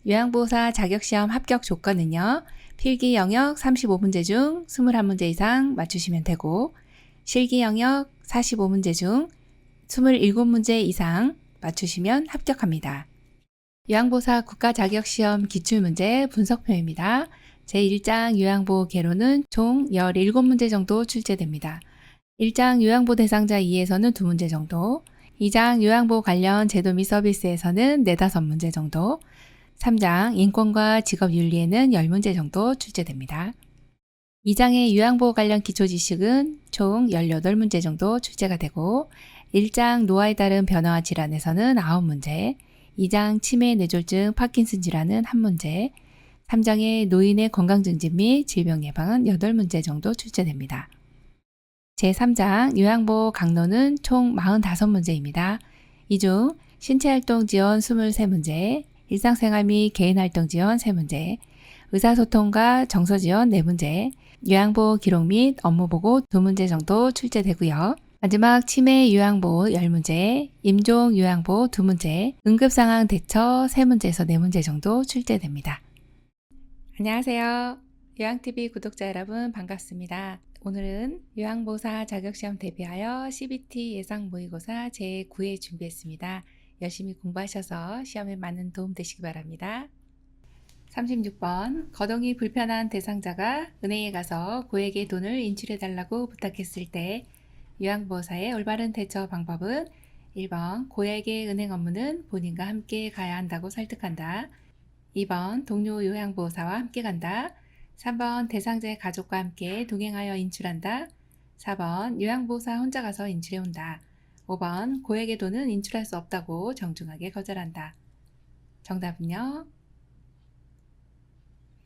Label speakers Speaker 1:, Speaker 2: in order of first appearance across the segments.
Speaker 1: 요양보호사 자격시험 합격 조건은요. 필기 영역 35문제 중 21문제 이상 맞추시면 되고 실기 영역 45문제 중 27문제 이상 맞추시면 합격합니다. 요양보호사 국가자격시험 기출문제 분석표입니다. 제1장 요양보호 개론은 총 17문제 정도 출제됩니다. 1장 요양보호 대상자 2에서는 2문제 정도, 2장 요양보호 관련 제도 및 서비스에서는 4, 5문제 정도, 3장 인권과 직업윤리에는 10문제 정도 출제됩니다. 2장의 요양보호 관련 기초지식은 총 18문제 정도 출제가 되고 1장 노화에 따른 변화와 질환에서는 9문제, 2장 치매 뇌졸중 파킨슨 질환은 1문제, 3장의 노인의 건강증진 및 질병 예방은 8문제 정도 출제됩니다. 제3장 요양보호 강론은 총 45문제입니다. 이 중 신체활동 지원 23문제, 일상생활 및 개인활동 지원 3문제, 의사소통과 정서 지원 4문제, 요양보호 기록 및 업무보고 2문제 정도 출제되고요. 마지막 치매 요양보호 10문제, 임종 요양보호 2문제, 응급상황 대처 3문제에서 4문제 정도 출제됩니다. 안녕하세요. 요양TV 구독자 여러분 반갑습니다. 오늘은 요양보호사 자격시험 대비하여 CBT 예상 모의고사 제9회 준비했습니다. 열심히 공부하셔서 시험에 많은 도움 되시기 바랍니다. 36번 거동이 불편한 대상자가 은행에 가서 고액의 돈을 인출해달라고 부탁했을 때 요양보호사의 올바른 대처 방법은 1번 고액의 은행 업무는 본인과 함께 가야 한다고 설득한다. 2번 동료 요양보호사와 함께 간다. 3번 대상자의 가족과 함께 동행하여 인출한다. 4번 요양보호사 혼자 가서 인출해온다. 5번 고액의 돈은 인출할 수 없다고 정중하게 거절한다. 정답은요?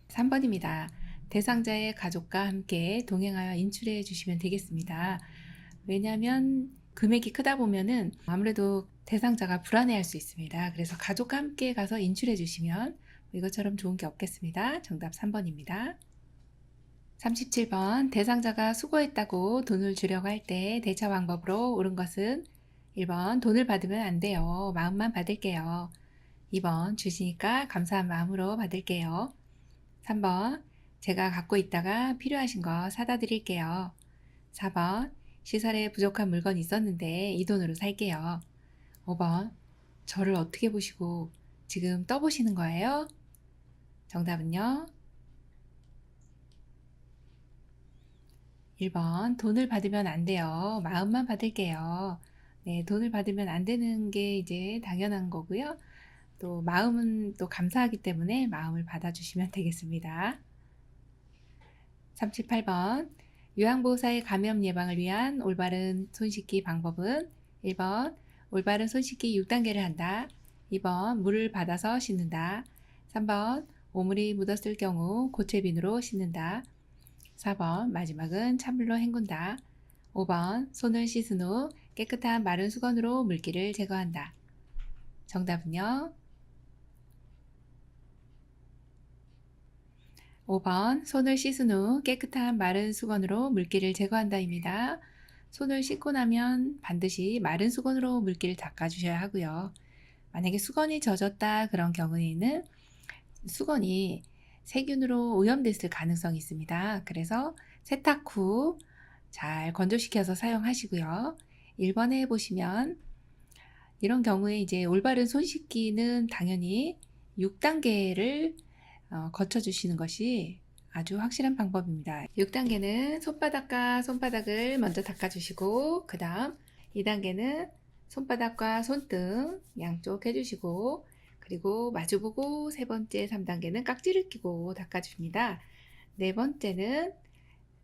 Speaker 1: 3번입니다. 대상자의 가족과 함께 동행하여 인출해 주시면 되겠습니다. 왜냐하면 금액이 크다 보면은 아무래도 대상자가 불안해할 수 있습니다. 그래서 가족과 함께 가서 인출해 주시면 이것처럼 좋은 게 없겠습니다. 정답 3번입니다. 37번 대상자가 수고했다고 돈을 주려고 할 때 대처 방법으로 옳은 것은 1번 돈을 받으면 안 돼요. 마음만 받을게요. 2번 주시니까 감사한 마음으로 받을게요. 3번 제가 갖고 있다가 필요하신 거 사다 드릴게요. 4번 시설에 부족한 물건이 있었는데 이 돈으로 살게요. 5번 저를 어떻게 보시고 지금 떠보시는 거예요? 정답은요? 1번 돈을 받으면 안 돼요. 마음만 받을게요. 네, 돈을 받으면 안 되는 게 이제 당연한 거고요. 또 마음은 또 감사하기 때문에 마음을 받아주시면 되겠습니다. 38번 요양보호사의 감염 예방을 위한 올바른 손 씻기 방법은 1번 올바른 손 씻기 6단계를 한다. 2번 물을 받아서 씻는다. 3번 오물이 묻었을 경우 고체비누로 씻는다. 4번 마지막은 찬물로 헹군다. 5번 손을 씻은 후 깨끗한 마른 수건으로 물기를 제거한다. 정답은요? 5번 손을 씻은 후 깨끗한 마른 수건으로 물기를 제거한다입니다. 손을 씻고 나면 반드시 마른 수건으로 물기를 닦아주셔야 하고요. 만약에 수건이 젖었다 그런 경우에는 수건이 세균으로 오염됐을 가능성이 있습니다. 그래서 세탁 후 잘 건조시켜서 사용하시고요. 1번에 보시면 이런 경우에 이제 올바른 손 씻기는 당연히 6단계를 거쳐주시는 것이 아주 확실한 방법입니다. 6단계는 손바닥과 손바닥을 먼저 닦아주시고 그 다음 2단계는 손바닥과 손등 양쪽 해주시고 그리고 마주보고 세 번째 3단계는 깍지를 끼고 닦아줍니다. 네 번째는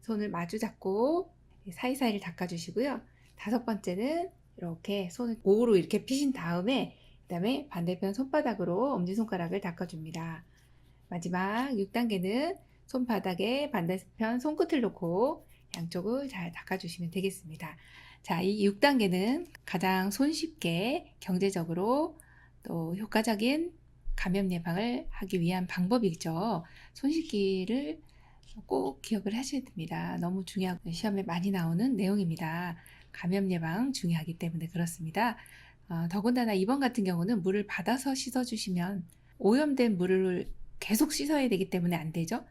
Speaker 1: 손을 마주 잡고 사이사이를 닦아주시고요. 다섯 번째는 이렇게 손을 오로 이렇게 피신 다음에 그 다음에 반대편 손바닥으로 엄지손가락을 닦아줍니다. 마지막 6단계는 손바닥에 반대편 손끝을 놓고 양쪽을 잘 닦아주시면 되겠습니다. 자, 이 6단계는 가장 손쉽게 경제적으로 또 효과적인 감염 예방을 하기 위한 방법이죠. 손 씻기를 꼭 기억을 하셔야 됩니다. 너무 중요하고 시험에 많이 나오는 내용입니다. 감염 예방 중요하기 때문에 그렇습니다. 더군다나 이번 같은 경우는 물을 받아서 씻어주시면 오염된 물을 계속 씻어야 되기 때문에 안 되죠.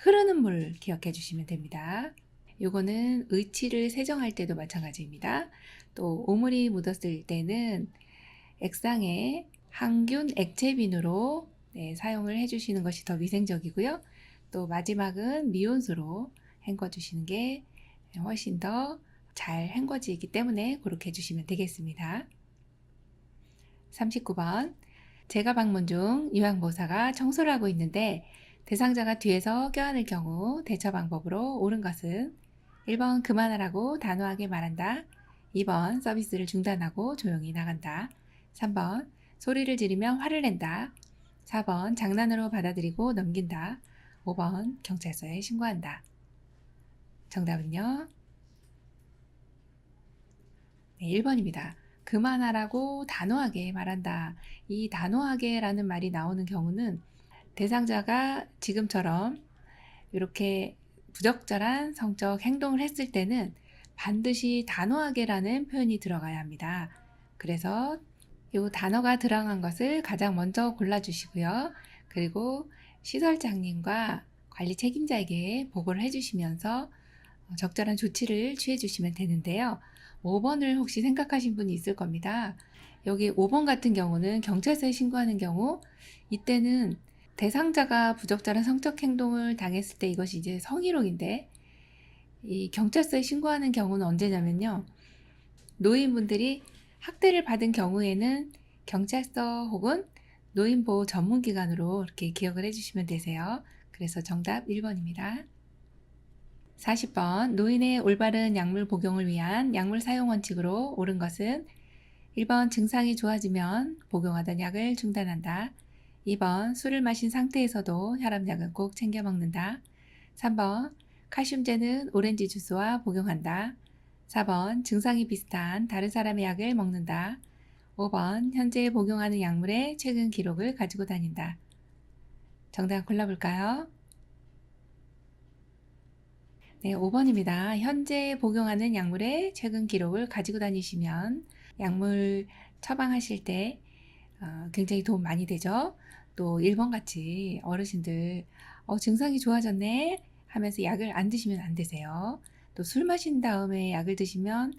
Speaker 1: 흐르는 물 기억해 주시면 됩니다. 요거는 의치를 세정할 때도 마찬가지입니다. 또 오물이 묻었을 때는 액상에 항균 액체비누로 사용을 해주시는 것이 더 위생적이고요. 또 마지막은 미온수로 헹궈 주시는 게 훨씬 더 잘 헹궈지기 때문에 그렇게 해주시면 되겠습니다. 39번 제가 방문 중 요양보호사가 청소를 하고 있는데 대상자가 뒤에서 껴안을 경우 대처 방법으로 옳은 것은 1번 그만하라고 단호하게 말한다. 2번 서비스를 중단하고 조용히 나간다. 3번 소리를 지르면 화를 낸다. 4번 장난으로 받아들이고 넘긴다. 5번 경찰서에 신고한다. 정답은요? 네, 1번입니다. 그만하라고 단호하게 말한다. 이 단호하게라는 말이 나오는 경우는 대상자가 지금처럼 이렇게 부적절한 성적 행동을 했을 때는 반드시 단호하게라는 표현이 들어가야 합니다. 그래서 이 단어가 들어간 것을 가장 먼저 골라주시고요. 그리고 시설장님과 관리 책임자에게 보고를 해주시면서 적절한 조치를 취해주시면 되는데요. 5번을 혹시 생각하신 분이 있을 겁니다. 여기 5번 같은 경우는 경찰서에 신고하는 경우 이때는 대상자가 부적절한 성적 행동을 당했을 때 이것이 이제 성희롱인데 이 경찰서에 신고하는 경우는 언제냐면요. 노인분들이 학대를 받은 경우에는 경찰서 혹은 노인보호 전문기관으로 이렇게 기억을 해주시면 되세요. 그래서 정답 1번입니다. 40번 노인의 올바른 약물 복용을 위한 약물 사용 원칙으로 옳은 것은 1번 증상이 좋아지면 복용하던 약을 중단한다. 2번 술을 마신 상태에서도 혈압약은 꼭 챙겨 먹는다. 3번 칼슘제는 오렌지 주스와 복용한다. 4번 증상이 비슷한 다른 사람의 약을 먹는다. 5번 현재 복용하는 약물의 최근 기록을 가지고 다닌다. 정답 골라볼까요? 네, 5번입니다. 현재 복용하는 약물의 최근 기록을 가지고 다니시면 약물 처방하실 때 굉장히 도움 많이 되죠. 또 1번 같이 어르신들 증상이 좋아졌네 하면서 약을 안 드시면 안 되세요. 또 술 마신 다음에 약을 드시면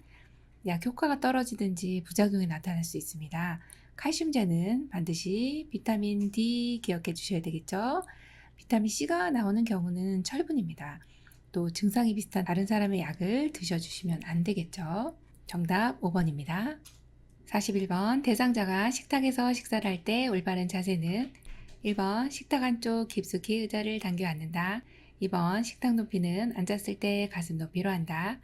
Speaker 1: 약 효과가 떨어지든지 부작용이 나타날 수 있습니다. 칼슘제는 반드시 비타민 D 기억해 주셔야 되겠죠. 비타민 C가 나오는 경우는 철분입니다. 또 증상이 비슷한 다른 사람의 약을 드셔주시면 안 되겠죠. 정답 5번입니다. 41번 대상자가 식탁에서 식사를 할 때 올바른 자세는 1번 식탁 안쪽 깊숙이 의자를 당겨 앉는다. 2번 식탁 높이는 앉았을 때 가슴 높이로 한다.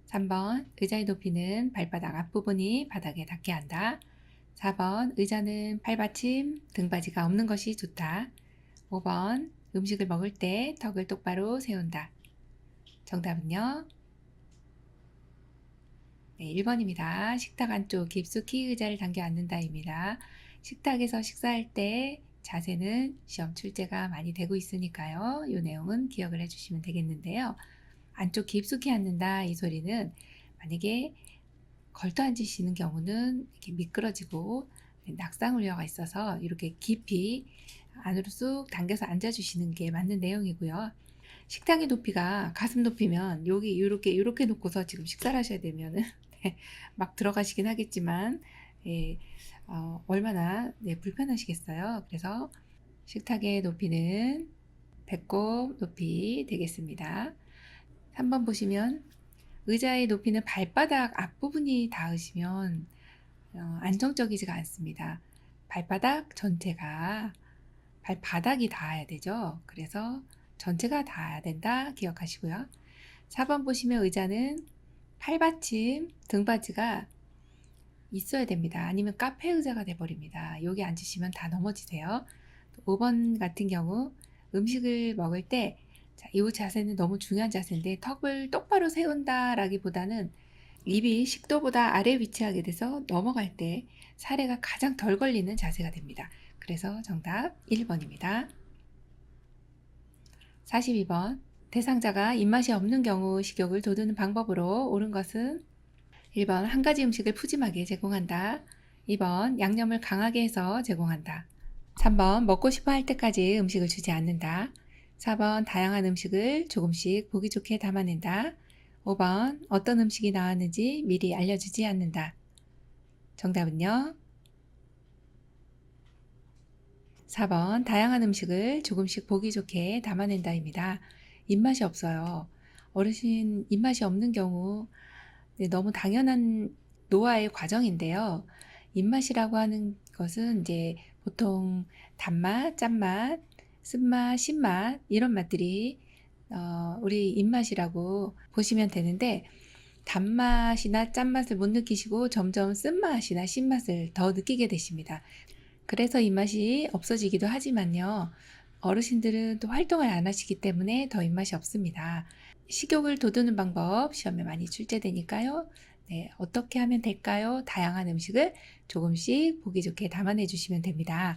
Speaker 1: 3번 의자의 높이는 발바닥 앞부분이 바닥에 닿게 한다. 4번 의자는 팔받침, 등받이가 없는 것이 좋다. 5번 음식을 먹을 때 턱을 똑바로 세운다. 정답은요? 네, 1번입니다. 식탁 안쪽 깊숙이 의자를 당겨 앉는다입니다. 식탁에서 식사할 때 자세는 시험 출제가 많이 되고 있으니까요. 이 내용은 기억을 해주시면 되겠는데요. 안쪽 깊숙이 앉는다 이 소리는 만약에 걸터 앉으시는 경우는 이렇게 미끄러지고 낙상 우려가 있어서 이렇게 깊이 안으로 쑥 당겨서 앉아주시는 게 맞는 내용이고요. 식탁의 높이가 가슴 높이면 여기 이렇게 놓고서 지금 식사를 하셔야 되면은 막 들어가시긴 하겠지만 얼마나 불편하시겠어요. 그래서 식탁의 높이는 배꼽 높이 되겠습니다. 3번 보시면 의자의 높이는 발바닥 앞부분이 닿으시면 안정적이지가 않습니다. 발바닥 전체가 발바닥이 닿아야 되죠. 그래서 전체가 닿아야 된다 기억하시고요. 4번 보시면 의자는 팔받침, 등받이가 있어야 됩니다. 아니면 카페 의자가 돼버립니다. 여기 앉으시면 다 넘어지세요. 5번 같은 경우 음식을 먹을 때 이 자세는 너무 중요한 자세인데 턱을 똑바로 세운다라기보다는 입이 식도보다 아래 위치하게 돼서 넘어갈 때 사례가 가장 덜 걸리는 자세가 됩니다. 그래서 정답 1번입니다. 42번 대상자가 입맛이 없는 경우 식욕을 돋우는 방법으로 옳은 것은 1번 한 가지 음식을 푸짐하게 제공한다. 2번 양념을 강하게 해서 제공한다. 3번 먹고 싶어 할 때까지 음식을 주지 않는다. 4번 다양한 음식을 조금씩 보기 좋게 담아낸다. 5번 어떤 음식이 나왔는지 미리 알려주지 않는다. 정답은요? 4번 다양한 음식을 조금씩 보기 좋게 담아낸다입니다. 입맛이 없어요. 어르신 입맛이 없는 경우 너무 당연한 노화의 과정인데요. 입맛이라고 하는 것은 이제 보통 단맛, 짠맛, 쓴맛, 신맛 이런 맛들이 우리 입맛이라고 보시면 되는데 단맛이나 짠맛을 못 느끼시고 점점 쓴맛이나 신맛을 더 느끼게 되십니다. 그래서 입맛이 없어지기도 하지만요. 어르신들은 또 활동을 안 하시기 때문에 더 입맛이 없습니다. 식욕을 돋우는 방법 시험에 많이 출제되니까요. 네, 어떻게 하면 될까요? 다양한 음식을 조금씩 보기 좋게 담아내 주시면 됩니다.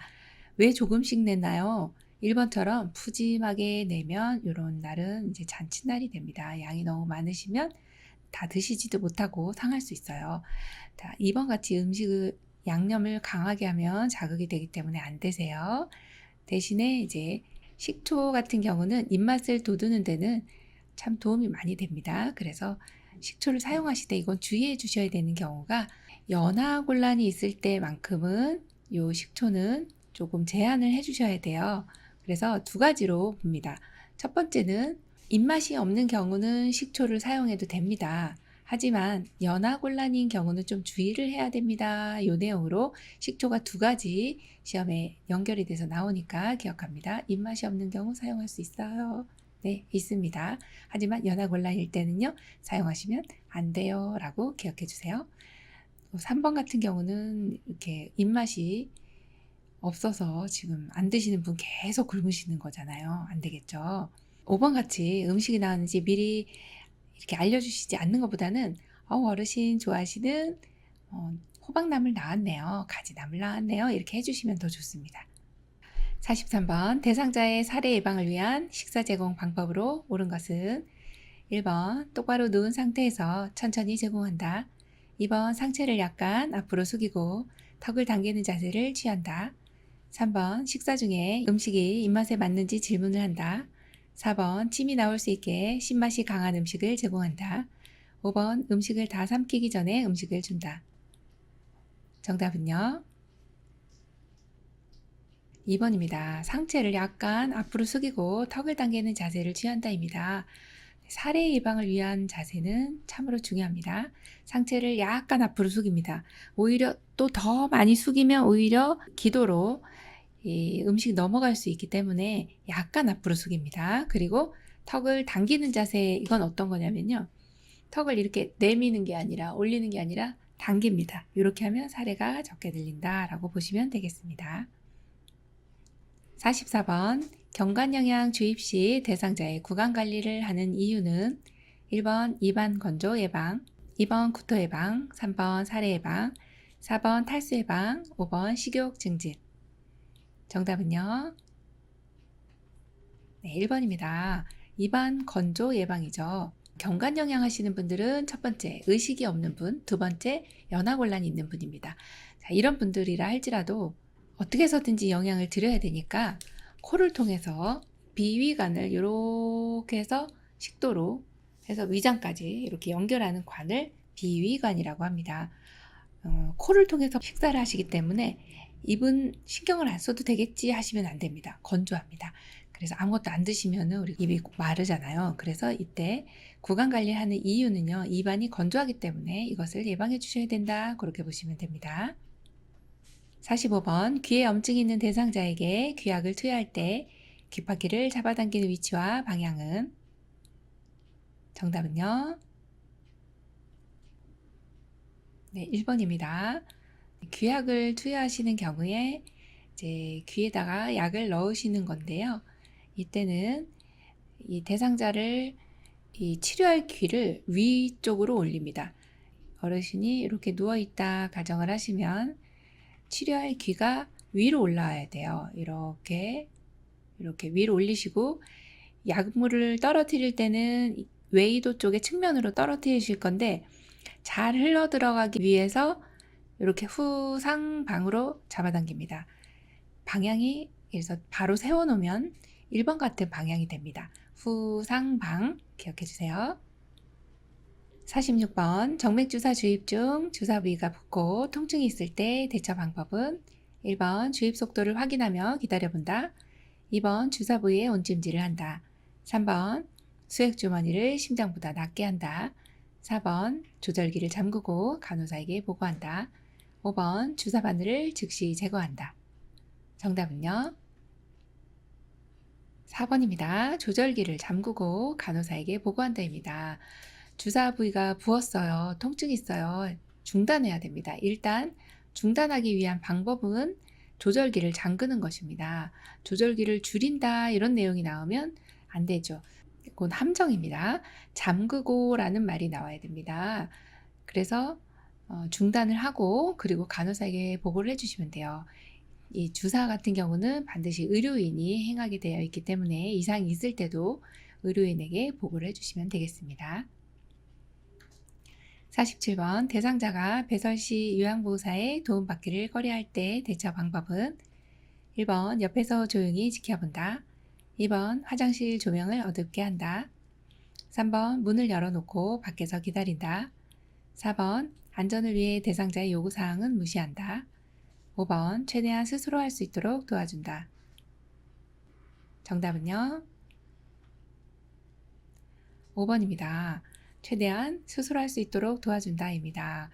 Speaker 1: 왜 조금씩 내나요? 1번처럼 푸짐하게 내면 이런 날은 이제 잔칫날이 됩니다. 양이 너무 많으시면 다 드시지도 못하고 상할 수 있어요. 자, 2번 같이 음식을 양념을 강하게 하면 자극이 되기 때문에 안 되세요. 대신에 이제 식초 같은 경우는 입맛을 돋우는 데는 참 도움이 많이 됩니다. 그래서 식초를 사용하실 때 이건 주의해 주셔야 되는 경우가 연하곤란이 있을 때만큼은 이 식초는 조금 제한을 해 주셔야 돼요. 그래서 두 가지로 봅니다. 첫 번째는 입맛이 없는 경우는 식초를 사용해도 됩니다. 하지만 연하곤란인 경우는 좀 주의를 해야 됩니다. 이 내용으로 식초가 두 가지 시험에 연결이 돼서 나오니까 기억합니다. 입맛이 없는 경우 사용할 수 있어요. 네, 있습니다. 하지만 연하곤란일 때는요, 사용하시면 안 돼요. 라고 기억해 주세요. 3번 같은 경우는 이렇게 입맛이 없어서 지금 안 드시는 분 계속 굶으시는 거잖아요. 안 되겠죠. 5번 같이 음식이 나왔는지 미리 이렇게 알려주시지 않는 것보다는 어르신 좋아하시는 호박나물 나왔네요. 가지나물 나왔네요. 이렇게 해주시면 더 좋습니다. 43번 대상자의 살해 예방을 위한 식사 제공 방법으로 옳은 것은 1번 똑바로 누운 상태에서 천천히 제공한다. 2번 상체를 약간 앞으로 숙이고 턱을 당기는 자세를 취한다. 3번 식사 중에 음식이 입맛에 맞는지 질문을 한다. 4번 침이 나올 수 있게 신맛이 강한 음식을 제공한다. 5번 음식을 다 삼키기 전에 음식을 준다. 정답은요? 2번입니다. 상체를 약간 앞으로 숙이고 턱을 당기는 자세를 취한다입니다. 살해 예방을 위한 자세는 참으로 중요합니다. 상체를 약간 앞으로 숙입니다. 오히려 또 더 많이 숙이면 오히려 기도로 이 음식이 넘어갈 수 있기 때문에 약간 앞으로 숙입니다. 그리고 턱을 당기는 자세, 이건 어떤 거냐면요. 턱을 이렇게 내미는 게 아니라 올리는 게 아니라 당깁니다. 이렇게 하면 사례가 적게 들린다라고 보시면 되겠습니다. 44번 경관영양 주입 시 대상자의 구강 관리를 하는 이유는 1번 입안 건조 예방, 2번 구토 예방, 3번 살해 예방, 4번 탈수 예방, 5번 식욕 증진. 정답은요? 네, 1번입니다. 입안 건조 예방이죠. 경관영양 하시는 분들은 첫 번째 의식이 없는 분, 두 번째 연하곤란이 있는 분입니다. 자, 이런 분들이라 할지라도 어떻게 해서든지 영양을 드려야 되니까 코를 통해서 비위관을 이렇게 해서 식도로 해서 위장까지 이렇게 연결하는 관을 비위관이라고 합니다. 코를 통해서 식사를 하시기 때문에 입은 신경을 안 써도 되겠지 하시면 안 됩니다. 건조합니다. 그래서 아무것도 안 드시면 우리 입이 마르잖아요. 그래서 이때 구강 관리하는 이유는요. 입안이 건조하기 때문에 이것을 예방해 주셔야 된다. 그렇게 보시면 됩니다. 45번 귀에 염증이 있는 대상자에게 귀약을 투여할 때 귓바퀴를 잡아당기는 위치와 방향은? 정답은요? 네, 1번입니다. 귀약을 투여하시는 경우에 이제 귀에다가 약을 넣으시는 건데요. 이때는 이 대상자를 이 치료할 귀를 위쪽으로 올립니다. 어르신이 이렇게 누워있다 가정을 하시면 치료할 귀가 위로 올라와야 돼요. 이렇게 위로 올리시고 약물을 떨어뜨릴 때는 외이도 쪽의 측면으로 떨어뜨리실 건데 잘 흘러 들어가기 위해서 이렇게 후상방으로 잡아당깁니다. 방향이 그래서 바로 세워놓으면 1번 같은 방향이 됩니다. 후상방 기억해 주세요. 46번 정맥주사 주입 중 주사 부위가 붓고 통증이 있을 때 대처 방법은 1번 주입 속도를 확인하며 기다려본다. 2번 주사 부위에 온찜질을 한다. 3번 수액 주머니를 심장보다 낮게 한다. 4번 조절기를 잠그고 간호사에게 보고한다. 5번 주사 바늘을 즉시 제거한다. 정답은요? 4번입니다. 조절기를 잠그고 간호사에게 보고한다입니다. 주사 부위가 부었어요. 통증이 있어요. 중단해야 됩니다. 일단 중단하기 위한 방법은 조절기를 잠그는 것입니다. 조절기를 줄인다 이런 내용이 나오면 안 되죠. 그건 함정입니다. 잠그고 라는 말이 나와야 됩니다. 그래서 중단을 하고 그리고 간호사에게 보고를 해주시면 돼요. 이 주사 같은 경우는 반드시 의료인이 행하게 되어 있기 때문에 이상이 있을 때도 의료인에게 보고를 해주시면 되겠습니다. 47번 대상자가 배설 시 요양보호사의 도움받기를 꺼려할 때 대처 방법은 1번 옆에서 조용히 지켜본다. 2번 화장실 조명을 어둡게 한다. 3번 문을 열어놓고 밖에서 기다린다. 4번 안전을 위해 대상자의 요구사항은 무시한다. 5번 최대한 스스로 할 수 있도록 도와준다. 정답은요? 5번입니다. 최대한 스스로 할 수 있도록 도와준다입니다.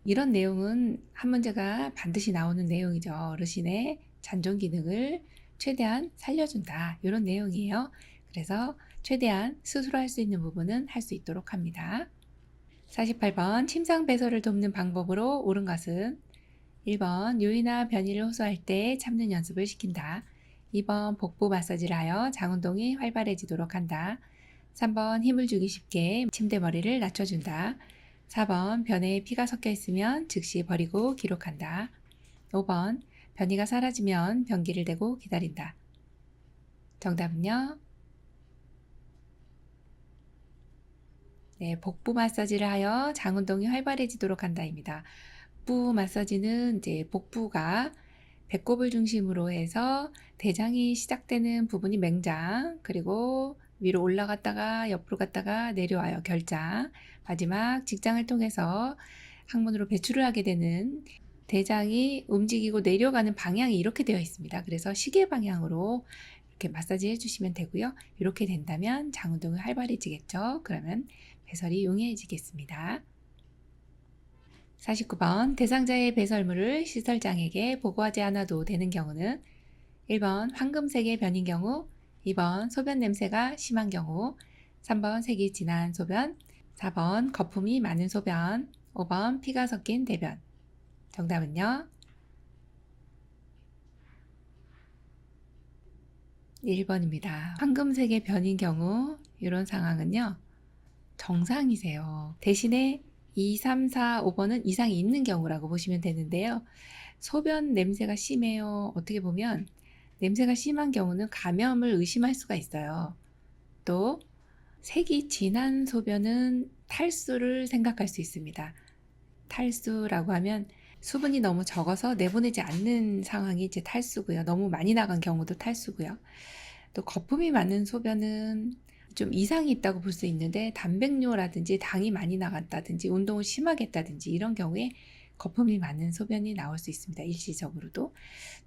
Speaker 1: 이런 내용은 한 문제가 반드시 나오는 내용이죠. 어르신의 잔존 기능을 최대한 살려준다. 이런 내용이에요. 그래서 최대한 스스로 할 수 있는 부분은 할 수 있도록 합니다. 48번 침상 배설을 돕는 방법으로 옳은 것은 1번 요의나 변이를 호소할 때 참는 연습을 시킨다. 2번 복부 마사지를 하여 장운동이 활발해지도록 한다. 3번 힘을 주기 쉽게 침대머리를 낮춰준다. 4번 변에 피가 섞여 있으면 즉시 버리고 기록한다. 5번 변이가 사라지면 변기를 대고 기다린다. 정답은요? 네, 복부 마사지를 하여 장운동이 활발해지도록 한다입니다. 복부 마사지는 이제 복부가 배꼽을 중심으로 해서 대장이 시작되는 부분이 맹장, 그리고 위로 올라갔다가 옆으로 갔다가 내려와요. 결장. 마지막 직장을 통해서 항문으로 배출을 하게 되는 대장이 움직이고 내려가는 방향이 이렇게 되어 있습니다. 그래서 시계 방향으로 이렇게 마사지 해주시면 되고요. 이렇게 된다면 장운동이 활발해지겠죠. 그러면 배설이 용이해지겠습니다. 49번 대상자의 배설물을 시설장에게 보고하지 않아도 되는 경우는 1번 황금색의 변인 경우, 2번 소변 냄새가 심한 경우, 3번 색이 진한 소변, 4번 거품이 많은 소변, 5번 피가 섞인 대변. 정답은요? 1번입니다. 황금색의 변인 경우 이런 상황은요. 정상이세요. 대신에 2, 3, 4, 5번은 이상이 있는 경우라고 보시면 되는데요. 소변 냄새가 심해요. 어떻게 보면 냄새가 심한 경우는 감염을 의심할 수가 있어요. 또 색이 진한 소변은 탈수를 생각할 수 있습니다. 탈수라고 하면 수분이 너무 적어서 내보내지 않는 상황이 이제 탈수고요. 너무 많이 나간 경우도 탈수고요. 또 거품이 많은 소변은 좀 이상이 있다고 볼 수 있는데 단백뇨라든지 당이 많이 나갔다든지 운동을 심하게 했다든지 이런 경우에 거품이 많은 소변이 나올 수 있습니다. 일시적으로도.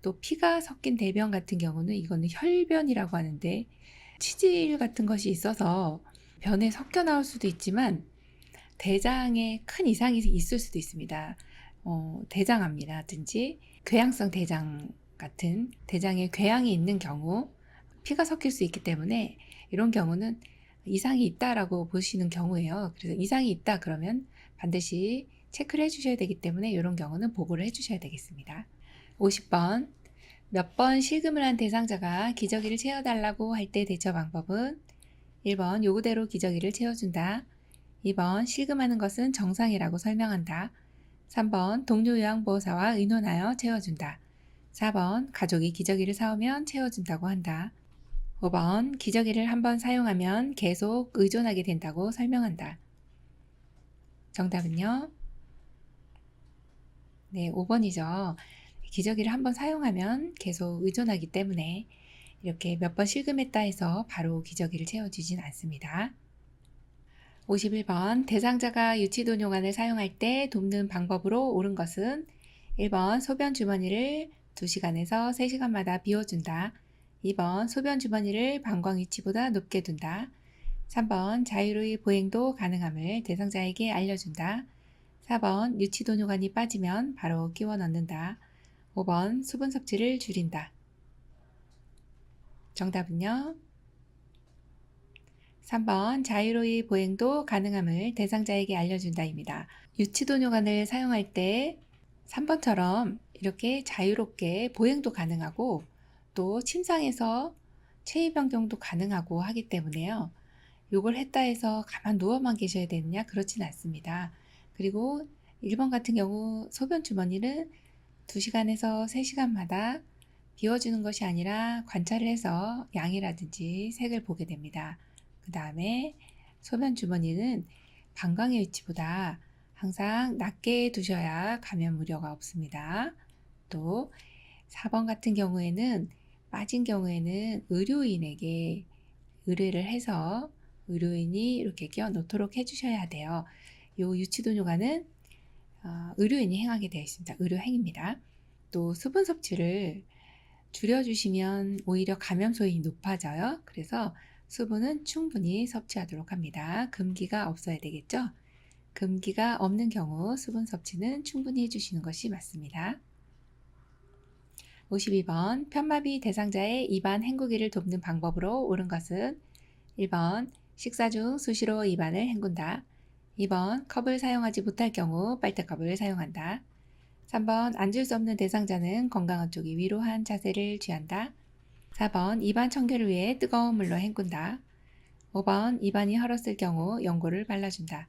Speaker 1: 또 피가 섞인 대변 같은 경우는 이거는 혈변이라고 하는데 치질 같은 것이 있어서 변에 섞여 나올 수도 있지만 대장에 큰 이상이 있을 수도 있습니다. 대장암이라든지 궤양성 대장 같은 대장에 궤양이 있는 경우 피가 섞일 수 있기 때문에 이런 경우는 이상이 있다라고 보시는 경우예요. 그래서 이상이 있다 그러면 반드시 체크를 해주셔야 되기 때문에 이런 경우는 보고를 해주셔야 되겠습니다. 50번 몇 번 실금을 한 대상자가 기저귀를 채워달라고 할 때 대처 방법은 1번 요구대로 기저귀를 채워준다. 2번 실금하는 것은 정상이라고 설명한다. 3번 동료 요양보호사와 의논하여 채워준다. 4번 가족이 기저귀를 사오면 채워준다고 한다. 5번 기저귀를 한번 사용하면 계속 의존하게 된다고 설명한다. 정답은요? 네, 5번이죠. 기저귀를 한번 사용하면 계속 의존하기 때문에 이렇게 몇 번 실금했다 해서 바로 기저귀를 채워주진 않습니다. 51번 대상자가 유치도뇨관을 사용할 때 돕는 방법으로 옳은 것은 1번 소변 주머니를 2시간에서 3시간마다 비워준다. 2번 소변 주머니를 방광 위치보다 높게 둔다. 3번 자유로이 보행도 가능함을 대상자에게 알려준다. 4번 유치도뇨관이 빠지면 바로 끼워 넣는다. 5번 수분 섭취를 줄인다. 정답은요? 3번 자유로이 보행도 가능함을 대상자에게 알려준다입니다. 유치도뇨관을 사용할 때 3번처럼 이렇게 자유롭게 보행도 가능하고 또 침상에서 체위 변경도 가능하고 하기 때문에요. 요걸 했다 해서 가만 누워만 계셔야 되느냐? 그렇진 않습니다. 그리고 1번 같은 경우 소변 주머니는 2시간에서 3시간마다 비워주는 것이 아니라 관찰을 해서 양이라든지 색을 보게 됩니다. 그 다음에 소변 주머니는 방광의 위치보다 항상 낮게 두셔야 감염 우려가 없습니다. 또 4번 같은 경우에는 빠진 경우에는 의료인에게 의뢰를 해서 의료인이 이렇게 끼워 놓도록 해주셔야 돼요. 요 유치도뇨관은 의료인이 행하게 되어 있습니다. 의료행입니다. 또 수분 섭취를 줄여주시면 오히려 감염소인이 높아져요. 그래서 수분은 충분히 섭취하도록 합니다. 금기가 없어야 되겠죠? 금기가 없는 경우 수분 섭취는 충분히 해주시는 것이 맞습니다. 52번 편마비 대상자의 입안 헹구기를 돕는 방법으로 옳은 것은 1번 식사 중 수시로 입안을 헹군다. 2번 컵을 사용하지 못할 경우 빨대컵을 사용한다. 3번 앉을 수 없는 대상자는 건강한 쪽이 위로 한 자세를 취한다. 4번 입안 청결을 위해 뜨거운 물로 헹군다. 5번 입안이 헐었을 경우 연고를 발라준다.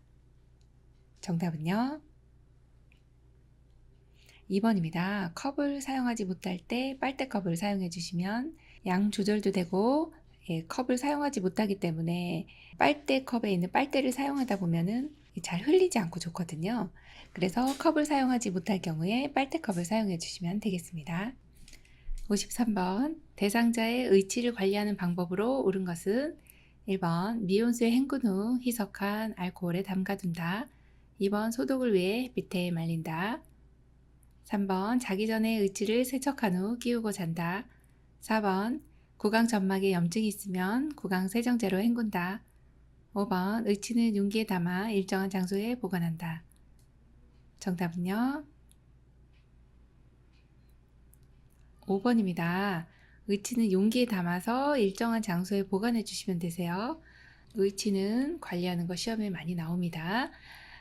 Speaker 1: 정답은요? 2번입니다. 컵을 사용하지 못할 때 빨대컵을 사용해 주시면 양 조절도 되고 컵을 사용하지 못하기 때문에 빨대컵에 있는 빨대를 사용하다 보면은 잘 흘리지 않고 좋거든요. 그래서 컵을 사용하지 못할 경우에 빨대컵을 사용해 주시면 되겠습니다. 53번 대상자의 의치를 관리하는 방법으로 옳은 것은 1번 미온수에 헹군 후 희석한 알코올에 담가둔다. 2번 소독을 위해 햇빛에 말린다. 3번 자기 전에 의치를 세척한 후 끼우고 잔다. 4번 구강 점막에 염증이 있으면 구강 세정제로 헹군다. 5번 의치는 용기에 담아 일정한 장소에 보관한다. 정답은요? 5번입니다. 의치는 용기에 담아서 일정한 장소에 보관해 주시면 되세요. 의치는 관리하는 거 시험에 많이 나옵니다.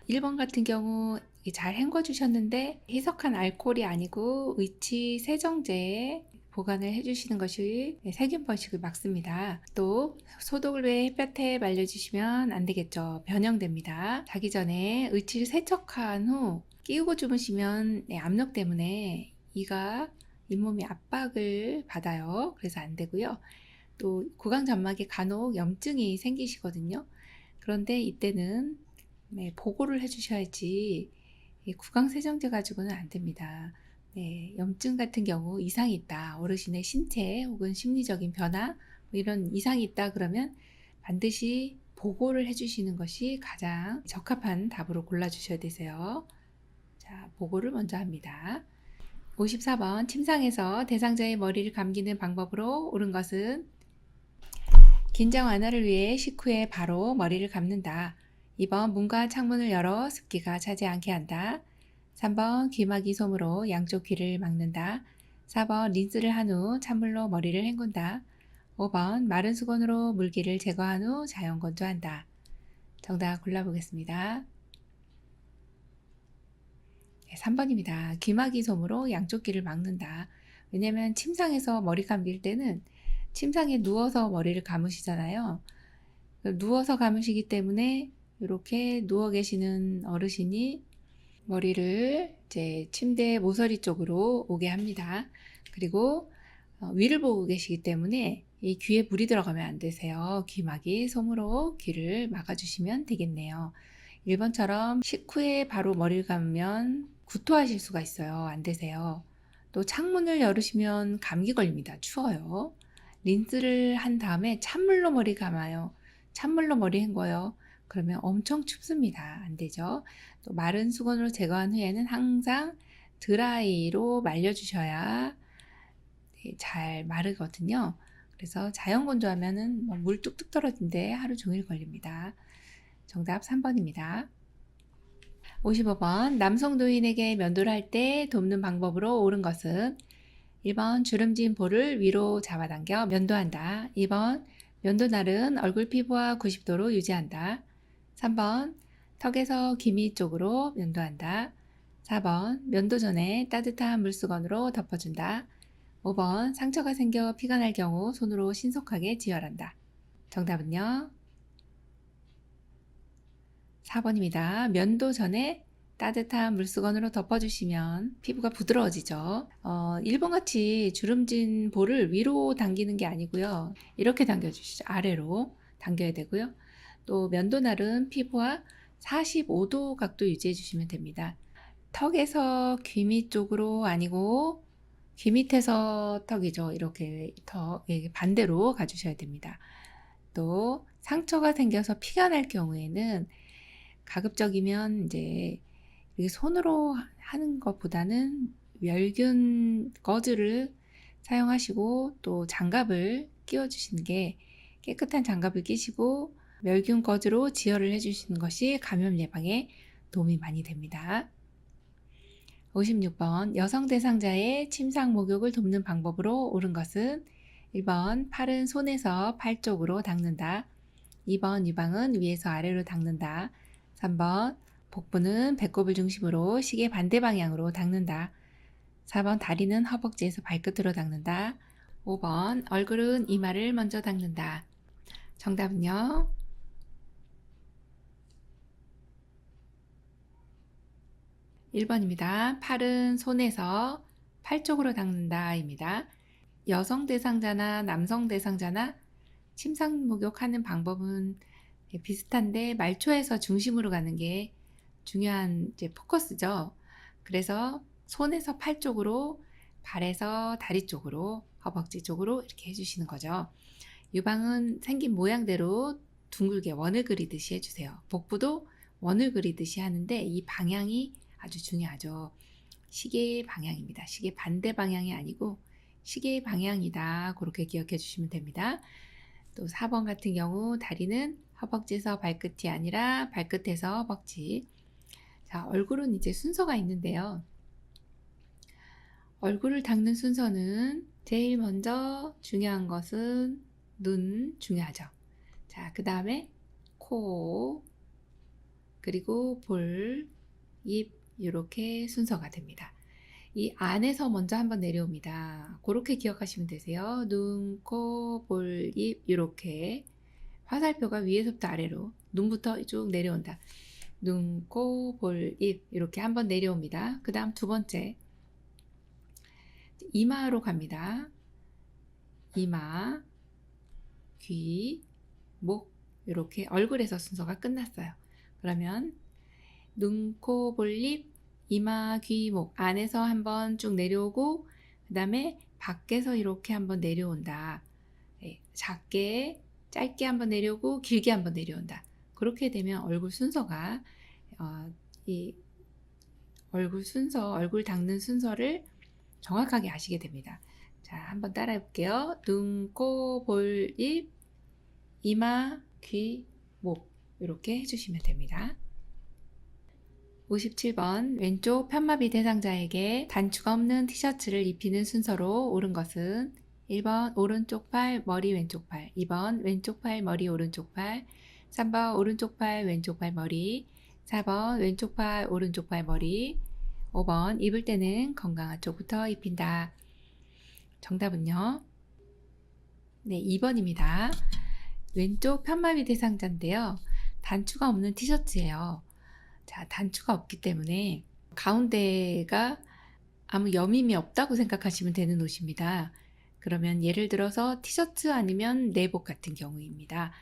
Speaker 1: 1번 같은 경우 잘 헹궈 주셨는데 희석한 알코올이 아니고 의치 세정제에 보관을 해주시는 것이 세균 번식을 막습니다. 또 소독을 위해 햇볕에 말려주시면 안 되겠죠. 변형됩니다. 자기 전에 의치를 세척한 후 끼우고 주무시면 압력 때문에 이가 잇몸이 압박을 받아요. 그래서 안 되고요. 또 구강 점막에 간혹 염증이 생기시거든요. 그런데 이때는 보고를 해주셔야지 구강 세정제 가지고는 안 됩니다. 염증 같은 경우 이상이 있다. 어르신의 신체 혹은 심리적인 변화 뭐 이런 이상이 있다 그러면 반드시 보고를 해주시는 것이 가장 적합한 답으로 골라주셔야 되세요. 자, 보고를 먼저 합니다. 54번 침상에서 대상자의 머리를 감기는 방법으로 옳은 것은 긴장 완화를 위해 식후에 바로 머리를 감는다. 2번 문과 창문을 열어 습기가 차지 않게 한다. 3번 귀마개 솜으로 양쪽 귀를 막는다. 4번 린스를 한 후 찬물로 머리를 헹군다. 5번 마른 수건으로 물기를 제거한 후 자연 건조한다. 정답 골라보겠습니다. 3번입니다. 귀마개 솜으로 양쪽 귀를 막는다. 왜냐면 침상에서 머리 감길 때는 침상에 누워서 머리를 감으시잖아요. 누워서 감으시기 때문에 이렇게 누워 계시는 어르신이 머리를 이제 침대 모서리 쪽으로 오게 합니다. 그리고 위를 보고 계시기 때문에 이 귀에 물이 들어가면 안 되세요. 귀마개 솜으로 귀를 막아주시면 되겠네요. 1번처럼 식후에 바로 머리를 감으면 구토하실 수가 있어요. 안 되세요. 또 창문을 열으시면 감기 걸립니다. 추워요. 린스를 한 다음에 찬물로 머리 감아요. 찬물로 머리 헹궈요. 그러면 엄청 춥습니다. 안 되죠. 또 마른 수건으로 제거한 후에는 항상 드라이로 말려주셔야 잘 마르거든요. 그래서 자연 건조하면은 물 뚝뚝 떨어진데 하루 종일 걸립니다. 정답 3번입니다. 55번 남성 노인에게 면도를 할 때 돕는 방법으로 옳은 것은 1번 주름진 볼을 위로 잡아당겨 면도한다. 2번 면도날은 얼굴 피부와 90도로 유지한다. 3번 턱에서 기미 쪽으로 면도한다. 4번 면도 전에 따뜻한 물수건으로 덮어준다. 5번 상처가 생겨 피가 날 경우 손으로 신속하게 지혈한다. 정답은요? 4번입니다. 면도 전에 따뜻한 물수건으로 덮어주시면 피부가 부드러워지죠. 1번 같이 주름진 볼을 위로 당기는 게 아니고요. 이렇게 당겨주시죠. 아래로 당겨야 되고요. 또 면도날은 피부와 45도 각도 유지해 주시면 됩니다. 턱에서 귀밑 쪽으로 아니고 귀 밑에서 턱이죠. 이렇게 턱 반대로 가주셔야 됩니다. 또 상처가 생겨서 피가 날 경우에는 가급적이면 이제 손으로 하는 것보다는 멸균 거즈를 사용하시고 또 장갑을 끼워 주시는 게 깨끗한 장갑을 끼시고 멸균 거즈로 지혈을 해주시는 것이 감염 예방에 도움이 많이 됩니다. 56번 여성 대상자의 침상 목욕을 돕는 방법으로 옳은 것은 1번 팔은 손에서 팔 쪽으로 닦는다. 2번 유방은 위에서 아래로 닦는다. 3번 복부는 배꼽을 중심으로 시계 반대 방향으로 닦는다. 4번 다리는 허벅지에서 발끝으로 닦는다. 5번 얼굴은 이마를 먼저 닦는다. 정답은요? 1번입니다. 팔은 손에서 팔 쪽으로 닦는다 입니다. 여성 대상자나 남성 대상자나 침상 목욕하는 방법은 비슷한데 말초에서 중심으로 가는 게 중요한 이제 포커스죠. 그래서 손에서 팔 쪽으로, 발에서 다리 쪽으로, 허벅지 쪽으로 이렇게 해주시는 거죠. 유방은 생긴 모양대로 둥글게 원을 그리듯이 해주세요. 복부도 원을 그리듯이 하는데 이 방향이 아주 중요하죠. 시계의 방향입니다. 시계 반대 방향이 아니고 시계의 방향이다. 그렇게 기억해 주시면 됩니다. 또 4번 같은 경우 다리는 허벅지에서 발끝이 아니라 발끝에서 허벅지. 자, 얼굴은 이제 순서가 있는데요. 얼굴을 닦는 순서는 제일 먼저 중요한 것은 눈 중요하죠. 자, 그 다음에 코, 그리고 볼, 입, 이렇게 순서가 됩니다. 이 안에서 먼저 한번 내려옵니다. 그렇게 기억하시면 되세요. 눈, 코, 볼, 입 이렇게 화살표가 위에서부터 아래로 눈부터 쭉 내려온다. 눈, 코, 볼, 입 이렇게 한번 내려옵니다. 그 다음 두 번째 이마로 갑니다. 이마, 귀, 목 이렇게 얼굴에서 순서가 끝났어요. 그러면 눈, 코, 볼, 입, 이마, 귀, 목 안에서 한번 쭉 내려오고 그 다음에 밖에서 이렇게 한번 내려온다. 작게, 짧게 한번 내려오고 길게 한번 내려온다. 그렇게 되면 얼굴 순서가 이 얼굴 순서, 얼굴 닦는 순서를 정확하게 아시게 됩니다. 자, 한번 따라해 볼게요. 눈, 코, 볼, 입, 이마, 귀, 목 이렇게 해주시면 됩니다. 57번 왼쪽 편마비 대상자에게 단추가 없는 티셔츠를 입히는 순서로 옳은 것은 1번 오른쪽 팔 머리 왼쪽 팔, 2번 왼쪽 팔 머리 오른쪽 팔, 3번 오른쪽 팔 왼쪽 팔 머리, 4번 왼쪽 팔 오른쪽 팔 머리, 5번 입을 때는 건강한 쪽부터 입힌다. 정답은요? 네, 2번입니다. 왼쪽 편마비 대상자인데요. 단추가 없는 티셔츠예요. 자, 단추가 없기 때문에 가운데가 아무 여밈이 없다고 생각하시면 되는 옷입니다. 그러면 예를 들어서 티셔츠 아니면 내복 같은 경우입니다.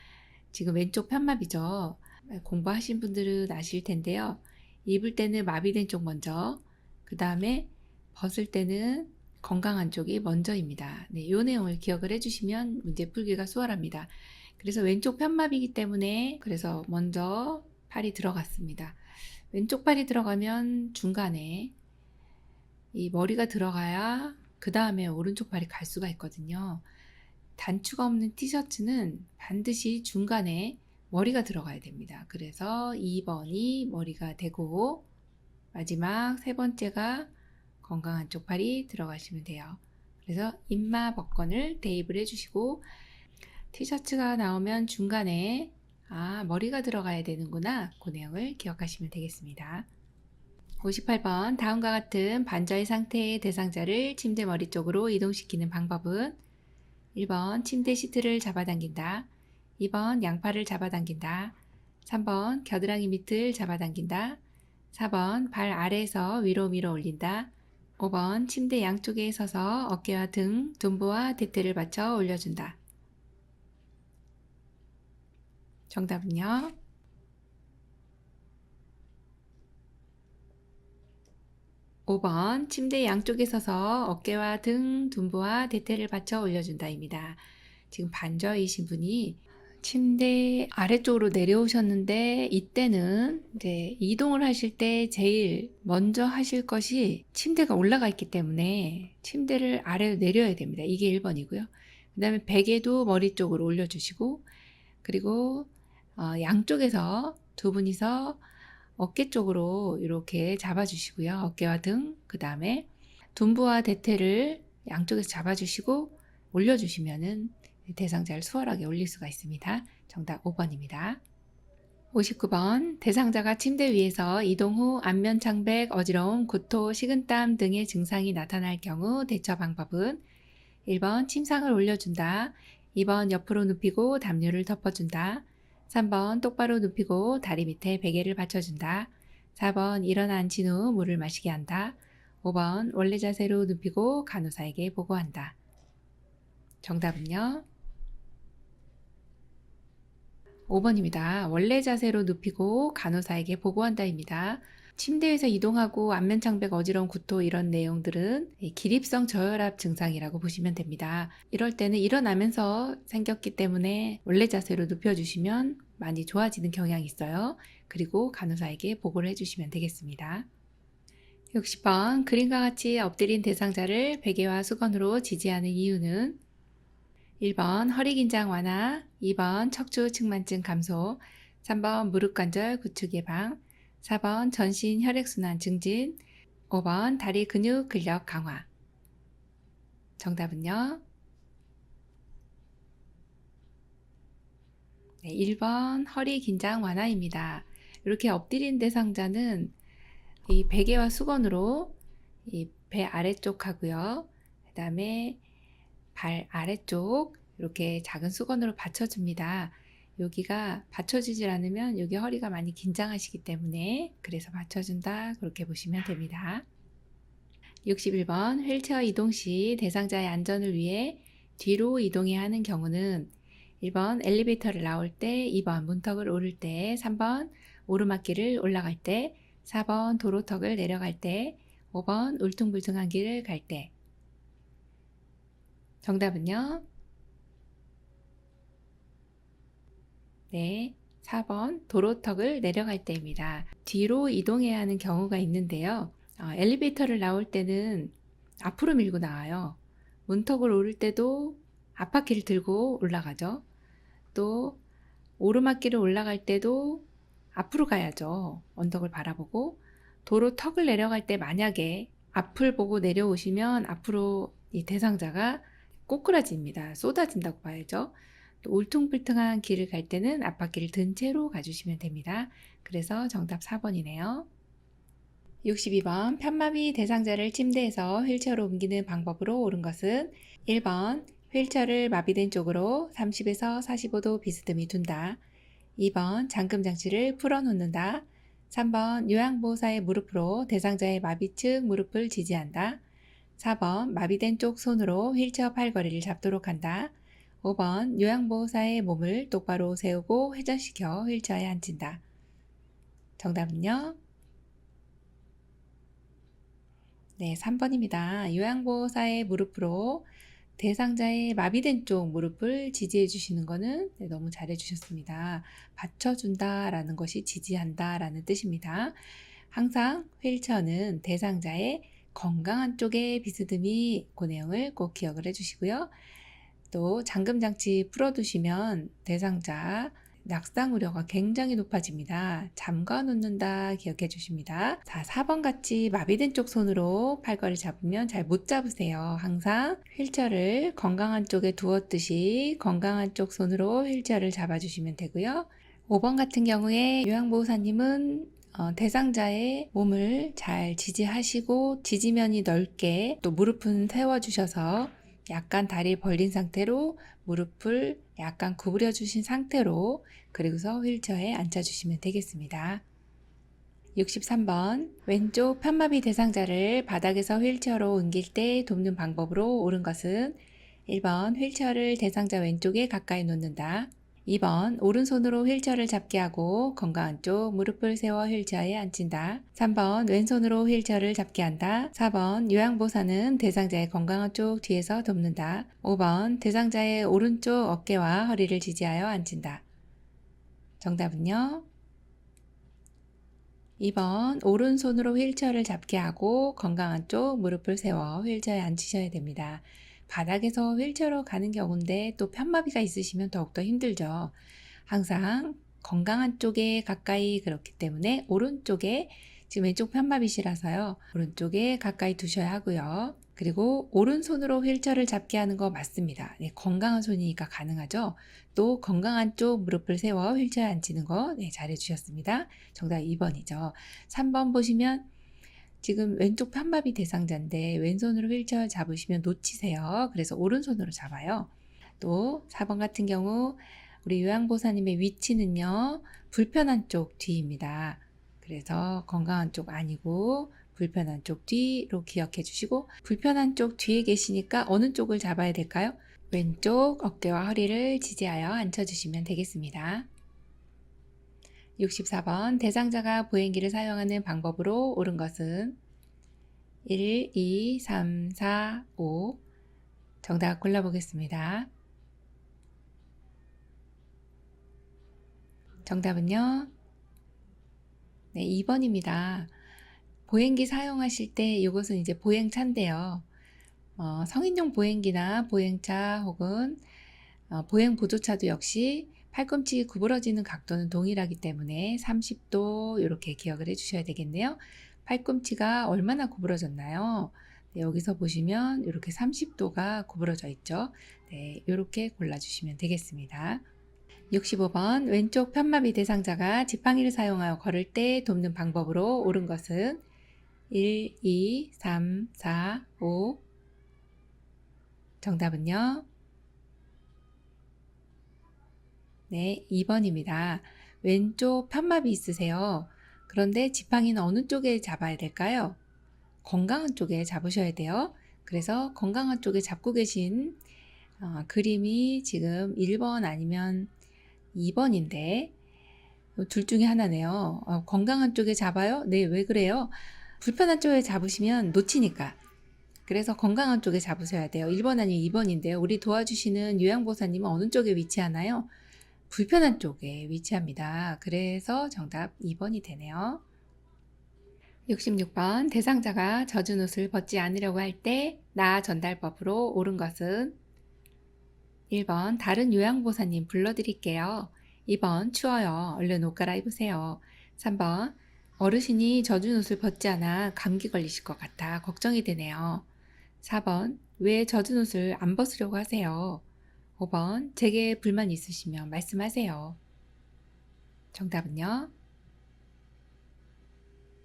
Speaker 1: 지금 왼쪽 편마비죠. 공부하신 분들은 아실 텐데요. 입을 때는 마비된 쪽 먼저, 그 다음에 벗을 때는 건강한 쪽이 먼저입니다. 네, 이 내용을 기억을 해주시면 문제 풀기가 수월합니다. 그래서 왼쪽 편마비이기 때문에 그래서 먼저 팔이 들어갔습니다. 왼쪽 팔이 들어가면 중간에 이 머리가 들어가야 그 다음에 오른쪽 팔이 갈 수가 있거든요. 단추가 없는 티셔츠는 반드시 중간에 머리가 들어가야 됩니다. 그래서 2번이 머리가 되고 마지막 세 번째가 건강한 쪽 팔이 들어가시면 돼요. 그래서 이마 복권을 대입을 해주시고 티셔츠가 나오면 중간에 머리가 들어가야 되는구나, 그 내용을 기억하시면 되겠습니다. 58번 다음과 같은 반자의 상태의 대상자를 침대 머리 쪽으로 이동시키는 방법은 1번 침대 시트를 잡아당긴다, 2번 양팔을 잡아당긴다, 3번 겨드랑이 밑을 잡아당긴다, 4번 발 아래에서 위로 밀어 올린다, 5번 침대 양쪽에 서서 어깨와 등, 둔부와 대퇴를 받쳐 올려준다. 정답은요? 5번 침대 양쪽에 서서 어깨와 등, 둔부와 대퇴를 받쳐 올려준다입니다. 지금 반저이신 분이 침대 아래쪽으로 내려오셨는데 이때는 이제 이동을 하실 때 제일 먼저 하실 것이 침대가 올라가 있기 때문에 침대를 아래로 내려야 됩니다. 이게 1번이고요. 그 다음에 베개도 머리 쪽으로 올려주시고 그리고 양쪽에서 두 분이서 어깨 쪽으로 이렇게 잡아주시고요. 어깨와 등, 그 다음에 둔부와 대퇴를 양쪽에서 잡아주시고 올려주시면은 대상자를 수월하게 올릴 수가 있습니다. 정답 5번입니다. 59번 대상자가 침대 위에서 이동 후 안면 창백, 어지러움, 구토, 식은땀 등의 증상이 나타날 경우 대처 방법은 1번 침상을 올려준다, 2번 옆으로 눕히고 담요를 덮어준다, 3번 똑바로 눕히고 다리 밑에 베개를 받쳐준다, 4번 일어나 앉힌 후 물을 마시게 한다, 5번 원래 자세로 눕히고 간호사에게 보고한다. 정답은요? 5번입니다. 원래 자세로 눕히고 간호사에게 보고한다입니다. 침대에서 이동하고 안면창백, 어지러움, 구토 이런 내용들은 기립성 저혈압 증상이라고 보시면 됩니다. 이럴 때는 일어나면서 생겼기 때문에 원래 자세로 눕혀주시면 많이 좋아지는 경향이 있어요. 그리고 간호사에게 보고를 해주시면 되겠습니다. 60번 그림과 같이 엎드린 대상자를 베개와 수건으로 지지하는 이유는 1번 허리 긴장 완화, 2번 척추 측만증 감소, 3번 무릎 관절 구축 예방, 4번 전신 혈액순환 증진, 5번 다리 근육 근력 강화. 정답은요? 네, 1번 허리 긴장 완화입니다. 이렇게 엎드린 대상자는 이 베개와 수건으로 이 배 아래쪽 하고요. 그 다음에 발 아래쪽 이렇게 작은 수건으로 받쳐줍니다. 여기가 받쳐주질 않으면 여기 허리가 많이 긴장하시기 때문에 그래서 받쳐준다, 그렇게 보시면 됩니다. 61번 휠체어 이동 시 대상자의 안전을 위해 뒤로 이동해야 하는 경우는 1번 엘리베이터를 나올 때, 2번 문턱을 오를 때, 3번 오르막길을 올라갈 때, 4번 도로턱을 내려갈 때, 5번 울퉁불퉁한 길을 갈 때. 정답은요? 네, 4번 도로턱을 내려갈 때입니다. 뒤로 이동해야 하는 경우가 있는데요. 엘리베이터를 나올 때는 앞으로 밀고 나와요. 문턱을 오를 때도 앞바퀴를 들고 올라가죠. 또 오르막길을 올라갈 때도 앞으로 가야죠. 언덕을 바라보고. 도로턱을 내려갈 때 만약에 앞을 보고 내려오시면 앞으로 이 대상자가 꼬꾸라집니다. 쏟아진다고 봐야죠. 또 울퉁불퉁한 길을 갈 때는 앞바퀴를 든 채로 가주시면 됩니다. 그래서 정답 4번이네요. 62번 편마비 대상자를 침대에서 휠체어로 옮기는 방법으로 옳은 것은 1번 휠체어를 마비된 쪽으로 30에서 45도 비스듬히 둔다. 2번 잠금 장치를 풀어놓는다. 3번 요양보호사의 무릎으로 대상자의 마비측 무릎을 지지한다. 4번 마비된 쪽 손으로 휠체어 팔걸이를 잡도록 한다. 5번 요양보호사의 몸을 똑바로 세우고 회전시켜 휠체어에 앉힌다. 정답은요? 네, 3번입니다. 요양보호사의 무릎으로 대상자의 마비된 쪽 무릎을 지지해 주시는 거는 네, 너무 잘해 주셨습니다. 받쳐준다 라는 것이 지지한다 라는 뜻입니다. 항상 휠체어는 대상자의 건강한 쪽에 비스듬히 그 내용을 꼭 기억을 해 주시고요. 또 잠금장치 풀어두시면 대상자 낙상 우려가 굉장히 높아집니다. 잠가 놓는다 기억해 주십니다. 자, 4번 같이 마비된 쪽 손으로 팔걸이 잡으면 잘 못 잡으세요. 항상 휠체어를 건강한 쪽에 두었듯이 건강한 쪽 손으로 휠체어를 잡아주시면 되고요. 5번 같은 경우에 요양보호사님은 대상자의 몸을 잘 지지하시고 지지면이 넓게 또 무릎은 세워주셔서 약간 다리 벌린 상태로 무릎을 약간 구부려 주신 상태로 그리고서 휠체어에 앉아주시면 되겠습니다. 63번 왼쪽 편마비 대상자를 바닥에서 휠체어로 옮길 때 돕는 방법으로 옳은 것은 1번 휠체어를 대상자 왼쪽에 가까이 놓는다. 2번 오른손으로 휠체어를 잡게 하고 건강한 쪽 무릎을 세워 휠체어에 앉힌다. 3번 왼손으로 휠체어를 잡게 한다. 4번 요양보호사는 대상자의 건강한 쪽 뒤에서 돕는다. 5번 대상자의 오른쪽 어깨와 허리를 지지하여 앉힌다. 정답은요? 2번 오른손으로 휠체어를 잡게 하고 건강한 쪽 무릎을 세워 휠체어에 앉히셔야 됩니다. 바닥에서 휠체어로 가는 경우인데 또 편마비가 있으시면 더욱더 힘들죠. 항상 건강한 쪽에 가까이 그렇기 때문에 오른쪽에 지금 왼쪽 편마비시라서요. 오른쪽에 가까이 두셔야 하고요. 그리고 오른손으로 휠체어를 잡게 하는 거 맞습니다. 네, 건강한 손이니까 가능하죠. 또 건강한 쪽 무릎을 세워 휠체어에 앉히는 거 네, 잘해 주셨습니다. 정답 2번이죠. 3번 보시면 지금 왼쪽 편마비 대상자인데 왼손으로 휠체어 잡으시면 놓치세요. 그래서 오른손으로 잡아요. 또 4번 같은 경우 우리 요양보호사님의 위치는요. 불편한 쪽 뒤입니다. 그래서 건강한 쪽 아니고 불편한 쪽 뒤로 기억해 주시고 불편한 쪽 뒤에 계시니까 어느 쪽을 잡아야 될까요? 왼쪽 어깨와 허리를 지지하여 앉혀주시면 되겠습니다. 64번 대상자가 보행기를 사용하는 방법으로 옳은 것은 1, 2, 3, 4, 5 정답 골라보겠습니다. 정답은요? 네, 2번입니다. 보행기 사용하실 때 이것은 이제 보행차인데요. 성인용 보행기나 보행차 혹은 보행 보조차도 역시 팔꿈치 구부러지는 각도는 동일하기 때문에 30도 이렇게 기억을 해 주셔야 되겠네요. 팔꿈치가 얼마나 구부러졌나요? 네, 여기서 보시면 이렇게 30도가 구부러져 있죠. 네, 이렇게 골라주시면 되겠습니다. 65번 왼쪽 편마비 대상자가 지팡이를 사용하여 걸을 때 돕는 방법으로 옳은 것은 1, 2, 3, 4, 5 정답은요? 네, 2번입니다. 왼쪽 편마비 있으세요. 그런데 지팡이는 어느 쪽에 잡아야 될까요? 건강한 쪽에 잡으셔야 돼요. 그래서 건강한 쪽에 잡고 계신 그림이 지금 1번 아니면 2번인데 둘 중에 하나네요. 건강한 쪽에 잡아요? 네, 왜 그래요? 불편한 쪽에 잡으시면 놓치니까. 그래서 건강한 쪽에 잡으셔야 돼요. 1번 아니면 2번인데요. 우리 도와주시는 요양보호사님은 어느 쪽에 위치하나요? 불편한 쪽에 위치합니다. 그래서 정답 2번이 되네요. 66번 대상자가 젖은 옷을 벗지 않으려고 할 때 나 전달법으로 옳은 것은 1번 다른 요양보호사님 불러드릴게요. 2번 추워요. 얼른 옷 갈아입으세요. 3번 어르신이 젖은 옷을 벗지 않아 감기 걸리실 것 같아 걱정이 되네요. 4번 왜 젖은 옷을 안 벗으려고 하세요? 5번 제게 불만 있으시면 말씀하세요. 정답은요?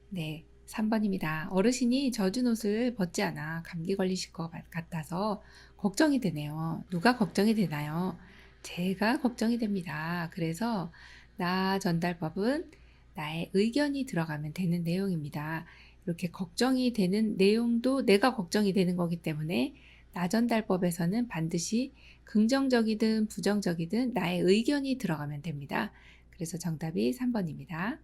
Speaker 1: 네, 3번입니다. 어르신이 젖은 옷을 벗지 않아 감기 걸리실 것 같아서 걱정이 되네요. 누가 걱정이 되나요? 제가 걱정이 됩니다. 그래서 나 전달법은 나의 의견이 들어가면 되는 내용입니다. 이렇게 걱정이 되는 내용도 내가 걱정이 되는 거기 때문에 나 전달법에서는 반드시 긍정적이든 부정적이든 나의 의견이 들어가면 됩니다. 그래서 정답이 3번입니다.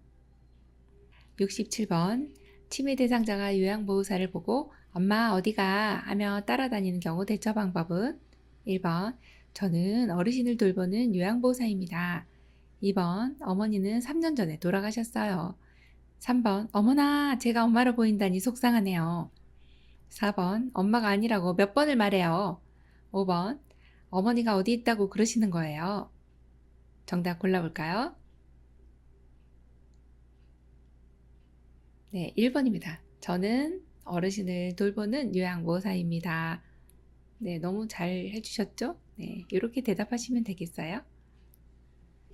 Speaker 1: 67번 치매 대상자가 요양보호사를 보고 엄마 어디가? 하며 따라다니는 경우 대처 방법은 1번 저는 어르신을 돌보는 요양보호사입니다. 2번 어머니는 3년 전에 돌아가셨어요. 3번 어머나 제가 엄마로 보인다니 속상하네요. 4번 엄마가 아니라고 몇 번을 말해요. 5번 어머니가 어디 있다고 그러시는 거예요. 정답 골라볼까요? 네, 1번입니다. 저는 어르신을 돌보는 요양보호사입니다. 네, 너무 잘 해주셨죠? 네, 이렇게 대답하시면 되겠어요.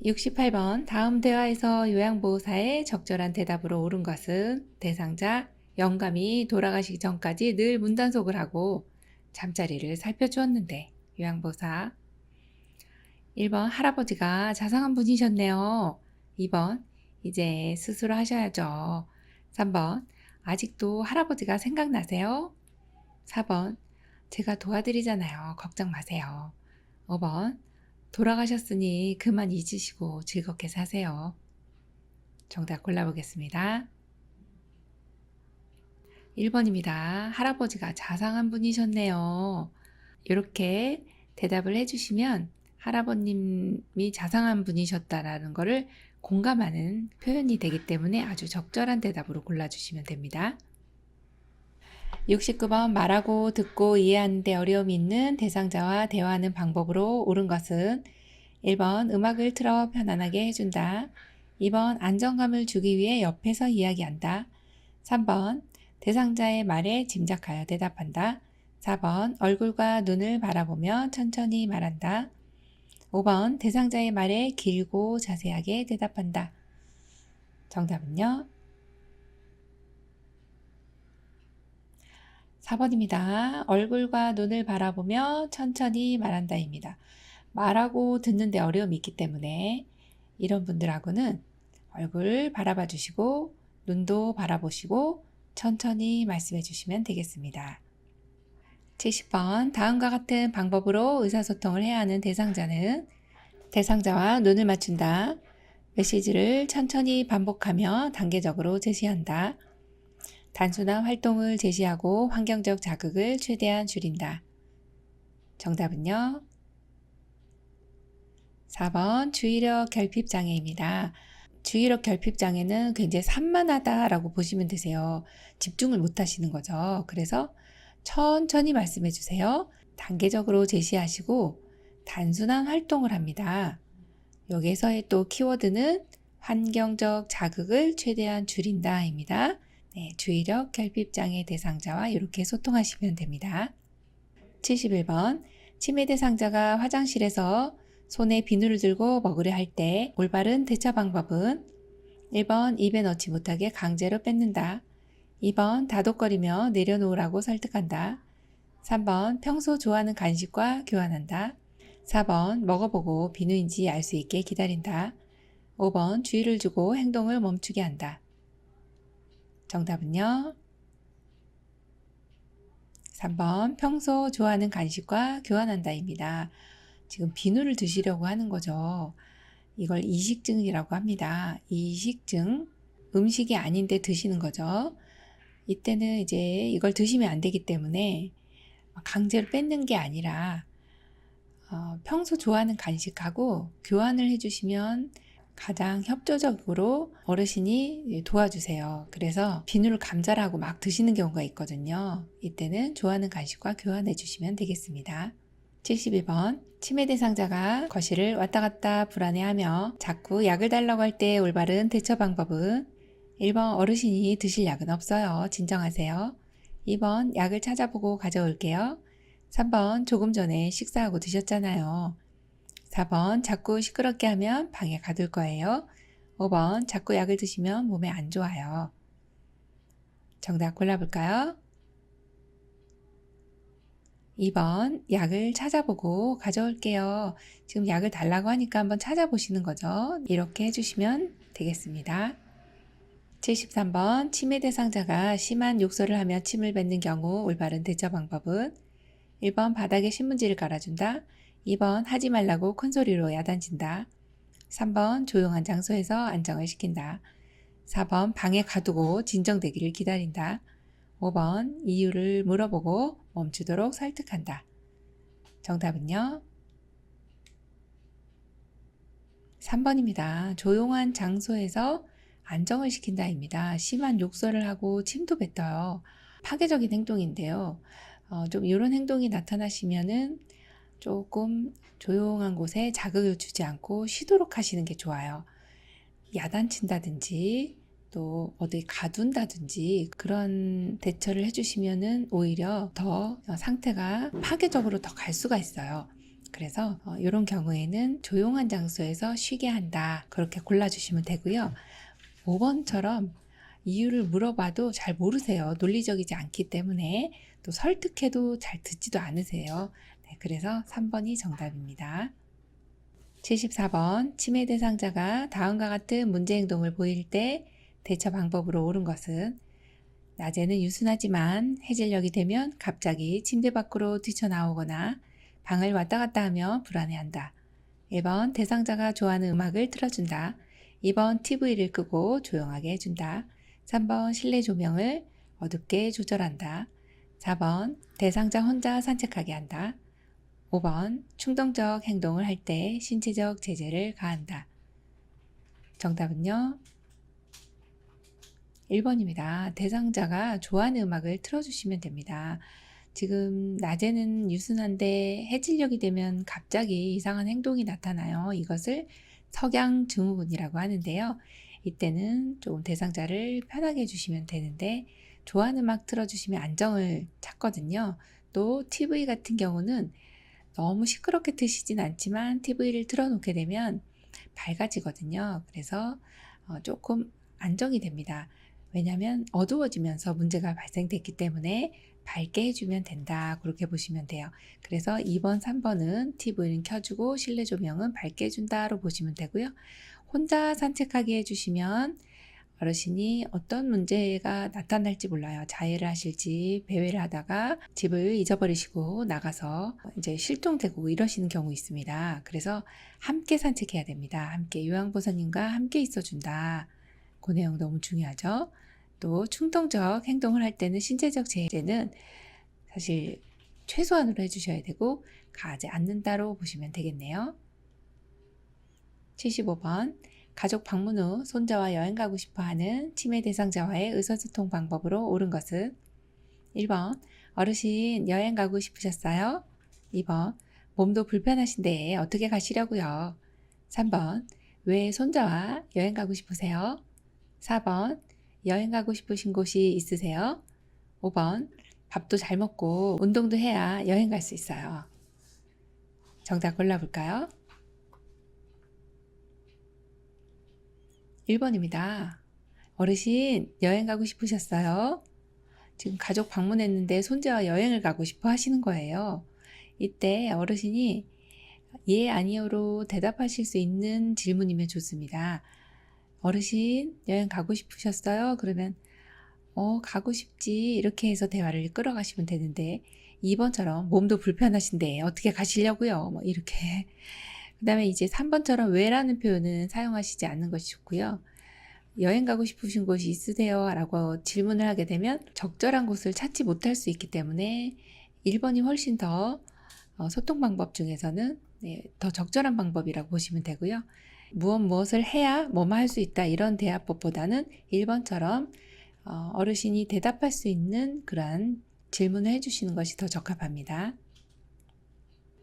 Speaker 1: 68번 다음 대화에서 요양보호사의 적절한 대답으로 옳은 것은 대상자 영감이 돌아가시기 전까지 늘 문단속을 하고 잠자리를 살펴주었는데 요양보호사 1번 할아버지가 자상한 분이셨네요. 2번 이제 스스로 하셔야죠. 3번 아직도 할아버지가 생각나세요? 4번 제가 도와드리잖아요. 걱정 마세요. 5번 돌아가셨으니 그만 잊으시고 즐겁게 사세요. 정답 골라보겠습니다. 1번입니다. 할아버지가 자상한 분이셨네요. 이렇게 대답을 해주시면 할아버님이 자상한 분이셨다라는 것을 공감하는 표현이 되기 때문에 아주 적절한 대답으로 골라주시면 됩니다. 69번 말하고 듣고 이해하는 데 어려움이 있는 대상자와 대화하는 방법으로 옳은 것은 1번 음악을 틀어 편안하게 해준다. 2번 안정감을 주기 위해 옆에서 이야기한다. 3번 대상자의 말에 짐작하여 대답한다. 4번 얼굴과 눈을 바라보며 천천히 말한다. 5번 대상자의 말에 길고 자세하게 대답한다. 정답은요? 4번입니다. 얼굴과 눈을 바라보며 천천히 말한다입니다. 말하고 듣는데 어려움이 있기 때문에 이런 분들하고는 얼굴 바라봐 주시고 눈도 바라보시고 천천히 말씀해 주시면 되겠습니다. 70번 다음과 같은 방법으로 의사소통을 해야 하는 대상자는 대상자와 눈을 맞춘다. 메시지를 천천히 반복하며 단계적으로 제시한다. 단순한 활동을 제시하고 환경적 자극을 최대한 줄인다. 정답은요? 4번 주의력 결핍 장애입니다. 주의력 결핍 장애는 굉장히 산만하다라고 보시면 되세요. 집중을 못 하시는 거죠. 그래서 천천히 말씀해 주세요. 단계적으로 제시하시고 단순한 활동을 합니다. 여기서의 또 키워드는 환경적 자극을 최대한 줄인다입니다. 네, 주의력 결핍장애 대상자와 이렇게 소통하시면 됩니다. 71번 치매 대상자가 화장실에서 손에 비누를 들고 먹으려 할 때 올바른 대처 방법은 1번 입에 넣지 못하게 강제로 뺏는다. 2번 다독거리며 내려놓으라고 설득한다. 3번 평소 좋아하는 간식과 교환한다. 4번 먹어보고 비누인지 알 수 있게 기다린다. 5번 주의를 주고 행동을 멈추게 한다. 정답은요? 3번 평소 좋아하는 간식과 교환한다입니다. 지금 비누를 드시려고 하는 거죠. 이걸 이식증이라고 합니다. 이식증, 음식이 아닌데 드시는 거죠. 이때는 이제 이걸 드시면 안 되기 때문에 강제로 뺏는 게 아니라 평소 좋아하는 간식하고 교환을 해주시면 가장 협조적으로 어르신이 도와주세요. 그래서 비누를 감자를 하고 막 드시는 경우가 있거든요. 이때는 좋아하는 간식과 교환해 주시면 되겠습니다. 72번 치매 대상자가 거실을 왔다 갔다 불안해하며 자꾸 약을 달라고 할 때 올바른 대처 방법은 1번 어르신이 드실 약은 없어요. 진정하세요. 2번 약을 찾아보고 가져올게요. 3번 조금 전에 식사하고 드셨잖아요. 4번 자꾸 시끄럽게 하면 방에 가둘 거예요. 5번 자꾸 약을 드시면 몸에 안 좋아요. 정답 골라볼까요? 2번 약을 찾아보고 가져올게요. 지금 약을 달라고 하니까 한번 찾아보시는 거죠. 이렇게 해주시면 되겠습니다. 73번 치매 대상자가 심한 욕설을 하며 침을 뱉는 경우 올바른 대처 방법은 1번 바닥에 신문지를 깔아준다. 2번 하지 말라고 큰 소리로 야단친다. 3번 조용한 장소에서 안정을 시킨다. 4번 방에 가두고 진정되기를 기다린다. 5번 이유를 물어보고 멈추도록 설득한다. 정답은요? 3번입니다. 조용한 장소에서 안정을 시킨다입니다. 심한 욕설을 하고 침도 뱉어요. 파괴적인 행동인데요. 좀 이런 행동이 나타나시면은 조금 조용한 곳에 자극을 주지 않고 쉬도록 하시는 게 좋아요. 야단친다든지 또 어디 가둔다든지 그런 대처를 해주시면은 오히려 더 상태가 파괴적으로 더 갈 수가 있어요. 그래서 이런 경우에는 조용한 장소에서 쉬게 한다. 그렇게 골라주시면 되고요. 5번처럼 이유를 물어봐도 잘 모르세요. 논리적이지 않기 때문에 또 설득해도 잘 듣지도 않으세요. 네, 그래서 3번이 정답입니다. 74번 침해 대상자가 다음과 같은 문제 행동을 보일 때 대처 방법으로 옳은 것은 낮에는 유순하지만 해질녘이 되면 갑자기 침대 밖으로 뛰쳐나오거나 방을 왔다 갔다 하며 불안해한다. 1번 대상자가 좋아하는 음악을 틀어준다. 2번 TV를 끄고 조용하게 해준다. 3번 실내 조명을 어둡게 조절한다. 4번 대상자 혼자 산책하게 한다. 5번 충동적 행동을 할 때 신체적 제재를 가한다. 정답은요? 1번입니다. 대상자가 좋아하는 음악을 틀어주시면 됩니다. 지금 낮에는 유순한데 해질녘이 되면 갑자기 이상한 행동이 나타나요. 이것을 석양 증후군이라고 하는데요. 이때는 좀 대상자를 편하게 해주시면 되는데 좋아하는 음악 틀어주시면 안정을 찾거든요. 또 TV 같은 경우는 너무 시끄럽게 트시진 않지만 TV를 틀어놓게 되면 밝아지거든요. 그래서 조금 안정이 됩니다. 왜냐하면 어두워지면서 문제가 발생됐기 때문에 밝게 해주면 된다. 그렇게 보시면 돼요. 그래서 2번, 3번은 TV는 켜주고 실내 조명은 밝게 해준다로 보시면 되고요. 혼자 산책하게 해주시면 어르신이 어떤 문제가 나타날지 몰라요. 자해를 하실지 배회를 하다가 집을 잊어버리시고 나가서 이제 실종되고 이러시는 경우 있습니다. 그래서 함께 산책해야 됩니다. 함께 요양보호사님과 함께 있어준다. 그 내용 너무 중요하죠. 또 충동적 행동을 할 때는 신체적 제재는 사실 최소한으로 해주셔야 되고 가지 않는다로 보시면 되겠네요. 75번 가족 방문 후 손자와 여행 가고 싶어 하는 치매 대상자와의 의사소통 방법으로 옳은 것은 1번 어르신 여행 가고 싶으셨어요? 2번 몸도 불편하신데 어떻게 가시려고요? 3번 왜 손자와 여행 가고 싶으세요? 4번 여행 가고 싶으신 곳이 있으세요? 5번 밥도 잘 먹고 운동도 해야 여행 갈 수 있어요. 정답 골라볼까요? 1번입니다. 어르신 여행 가고 싶으셨어요? 지금 가족 방문했는데 손자와 여행을 가고 싶어 하시는 거예요. 이때 어르신이 예, 아니요로 대답하실 수 있는 질문이면 좋습니다. 어르신 여행 가고 싶으셨어요? 그러면 가고 싶지 이렇게 해서 대화를 끌어가시면 되는데 2번처럼 몸도 불편하신데 어떻게 가시려고요? 뭐 이렇게 그 다음에 이제 3번처럼 왜라는 표현은 사용하시지 않는 것이 좋고요. 여행 가고 싶으신 곳이 있으세요? 라고 질문을 하게 되면 적절한 곳을 찾지 못할 수 있기 때문에 1번이 훨씬 더 소통 방법 중에서는 더 적절한 방법이라고 보시면 되고요. 무엇을 해야 뭐만 할 수 있다 이런 대화법보다는 1번처럼 어르신이 대답할 수 있는 그러한 질문을 해주시는 것이 더 적합합니다.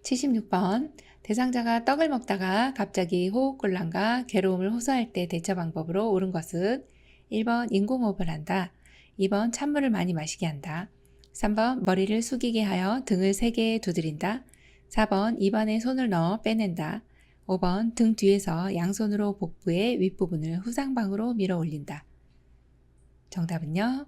Speaker 1: 76번 대상자가 떡을 먹다가 갑자기 호흡곤란과 괴로움을 호소할 때 대처 방법으로 옳은 것은 1번 인공호흡을 한다. 2번 찬물을 많이 마시게 한다. 3번 머리를 숙이게 하여 등을 세게 두드린다. 4번 입안에 손을 넣어 빼낸다. 5번 등 뒤에서 양손으로 복부의 윗부분을 후상방으로 밀어 올린다. 정답은요?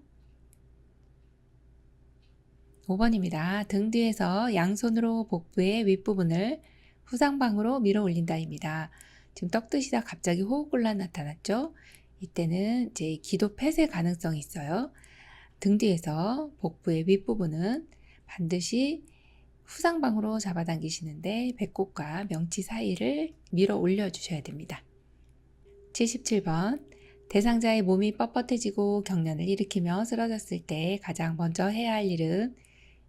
Speaker 1: 5번입니다. 등 뒤에서 양손으로 복부의 윗부분을 후상방으로 밀어 올린다입니다. 지금 떡 드시다 갑자기 호흡곤란 나타났죠? 이때는 이제 기도 폐쇄 가능성이 있어요. 등 뒤에서 복부의 윗부분은 반드시 후상방으로 잡아당기시는데 배꼽과 명치 사이를 밀어 올려 주셔야 됩니다. 77번 대상자의 몸이 뻣뻣해지고 경련을 일으키며 쓰러졌을 때 가장 먼저 해야 할 일은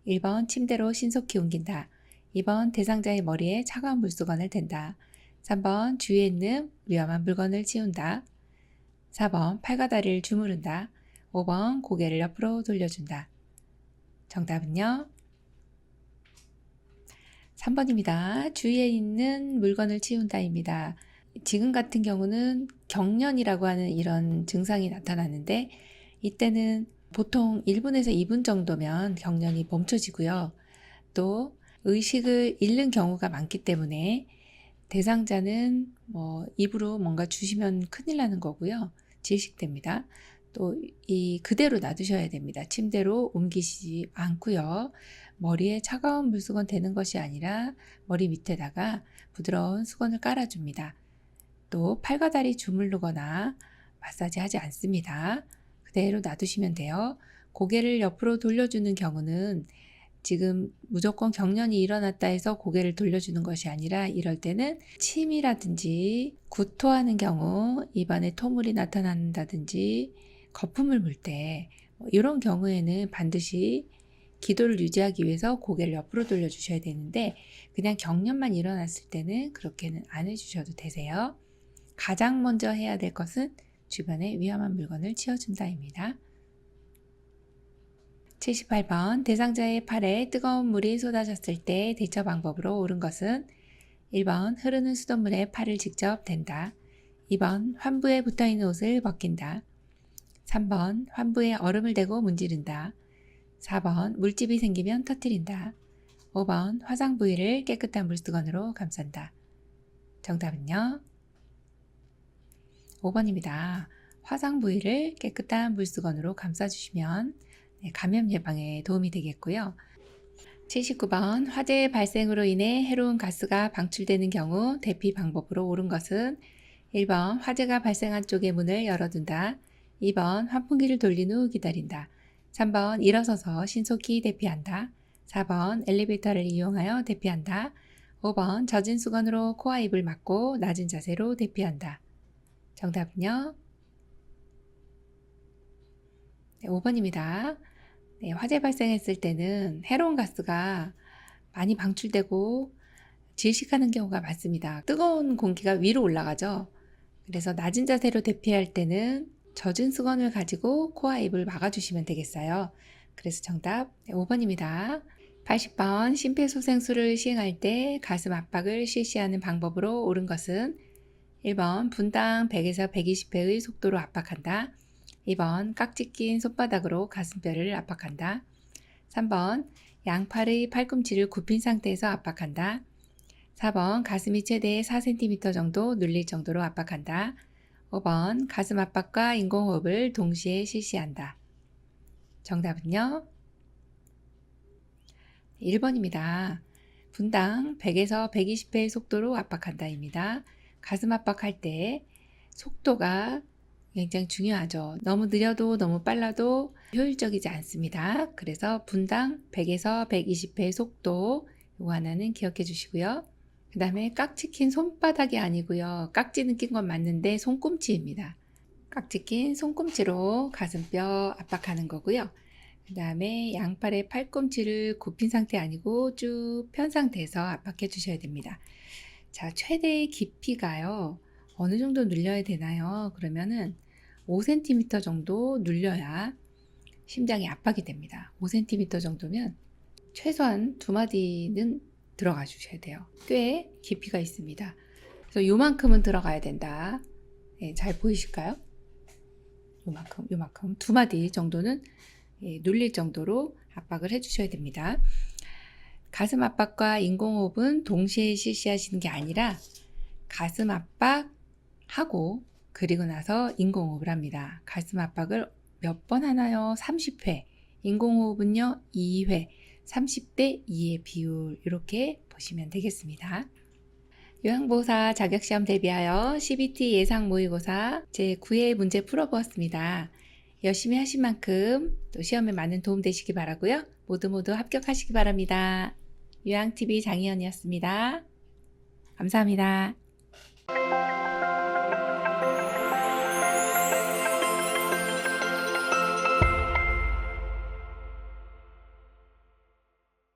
Speaker 1: 1번 침대로 신속히 옮긴다. 2번 대상자의 머리에 차가운 물수건을 댄다. 3번 주위에 있는 위험한 물건을 치운다. 4번 팔과 다리를 주무른다. 5번 고개를 옆으로 돌려준다. 정답은요? 3번입니다. 주위에 있는 물건을 치운다입니다. 지금 같은 경우는 경련이라고 하는 이런 증상이 나타나는데 이때는 보통 1분에서 2분 정도면 경련이 멈춰지고요. 또 의식을 잃는 경우가 많기 때문에 대상자는 입으로 뭔가 주시면 큰일 나는 거고요. 질식됩니다. 또 이 그대로 놔두셔야 됩니다. 침대로 옮기시지 않고요. 머리에 차가운 물수건 대는 것이 아니라 머리 밑에다가 부드러운 수건을 깔아줍니다. 또 팔과 다리 주물르거나 마사지 하지 않습니다. 그대로 놔두시면 돼요. 고개를 옆으로 돌려주는 경우는 지금 무조건 경련이 일어났다 해서 고개를 돌려주는 것이 아니라 이럴 때는 침이라든지 구토하는 경우, 입안에 토물이 나타난다든지 거품을 물 때 이런 경우에는 반드시 기도를 유지하기 위해서 고개를 옆으로 돌려주셔야 되는데 그냥 경련만 일어났을 때는 그렇게는 안 해주셔도 되세요. 가장 먼저 해야 될 것은 주변에 위험한 물건을 치워준다입니다. 78번 대상자의 팔에 뜨거운 물이 쏟아졌을 때 대처 방법으로 옳은 것은 1번 흐르는 수돗물에 팔을 직접 댄다. 2번 환부에 붙어있는 옷을 벗긴다. 3번 환부에 얼음을 대고 문지른다. 4번 물집이 생기면 터뜨린다. 5번 화상 부위를 깨끗한 물수건으로 감싼다. 정답은요? 5번입니다. 화상 부위를 깨끗한 물수건으로 감싸주시면 감염 예방에 도움이 되겠고요. 79번 화재 발생으로 인해 해로운 가스가 방출되는 경우 대피 방법으로 옳은 것은 1번 화재가 발생한 쪽의 문을 열어둔다. 2번 환풍기를 돌린 후 기다린다. 3번 일어서서 신속히 대피한다. 4번 엘리베이터를 이용하여 대피한다. 5번 젖은 수건으로 코와 입을 막고 낮은 자세로 대피한다. 정답은요? 네, 5번입니다. 네, 화재 발생했을 때는 해로운 가스가 많이 방출되고 질식하는 경우가 많습니다. 뜨거운 공기가 위로 올라가죠. 그래서 낮은 자세로 대피할 때는 젖은 수건을 가지고 코와 입을 막아주시면 되겠어요. 그래서 정답 5번입니다. 80번 심폐소생술을 시행할 때 가슴 압박을 실시하는 방법으로 옳은 것은 1번 분당 100에서 120회의 속도로 압박한다. 2번 깍지 낀 손바닥으로 가슴뼈를 압박한다. 3번 양팔의 팔꿈치를 굽힌 상태에서 압박한다. 4번 가슴이 최대 4cm 정도 눌릴 정도로 압박한다. 5번 가슴 압박과 인공호흡을 동시에 실시한다. 정답은요? 1번입니다. 분당 100에서 120회의 속도로 압박한다입니다. 가슴 압박할 때 속도가 굉장히 중요하죠. 너무 느려도 너무 빨라도 효율적이지 않습니다. 그래서 분당 100에서 120회의 속도 이거 하나는 기억해 주시고요. 그 다음에 깍지 낀 손바닥이 아니고요. 깍지는 낀 건 맞는데 손꿈치입니다. 깍지 낀 손꿈치로 가슴뼈 압박하는 거고요. 그 다음에 양팔의 팔꿈치를 굽힌 상태 아니고 쭉 편 상태에서 압박해 주셔야 됩니다. 자, 최대의 깊이가요. 어느 정도 눌려야 되나요? 그러면은 5cm 정도 눌려야 심장이 압박이 됩니다. 5cm 정도면 최소한 2마디는 들어가 주셔야 돼요. 꽤 깊이가 있습니다. 그래서 요만큼은 들어가야 된다. 네, 잘 보이실까요? 요만큼 2마디 정도는 눌릴 정도로 압박을 해주셔야 됩니다. 가슴 압박과 인공호흡은 동시에 실시하시는 게 아니라 가슴 압박하고 그리고 나서 인공호흡을 합니다. 가슴 압박을 몇 번 하나요? 30회. 인공호흡은요 2회. 30대 2의 비율 이렇게 보시면 되겠습니다. 요양보호사 자격시험 대비하여 CBT 예상 모의고사 제9회 문제 풀어보았습니다. 열심히 하신 만큼 또 시험에 많은 도움 되시기 바라고요. 모두 합격하시기 바랍니다. 요양TV 장희연이었습니다. 감사합니다.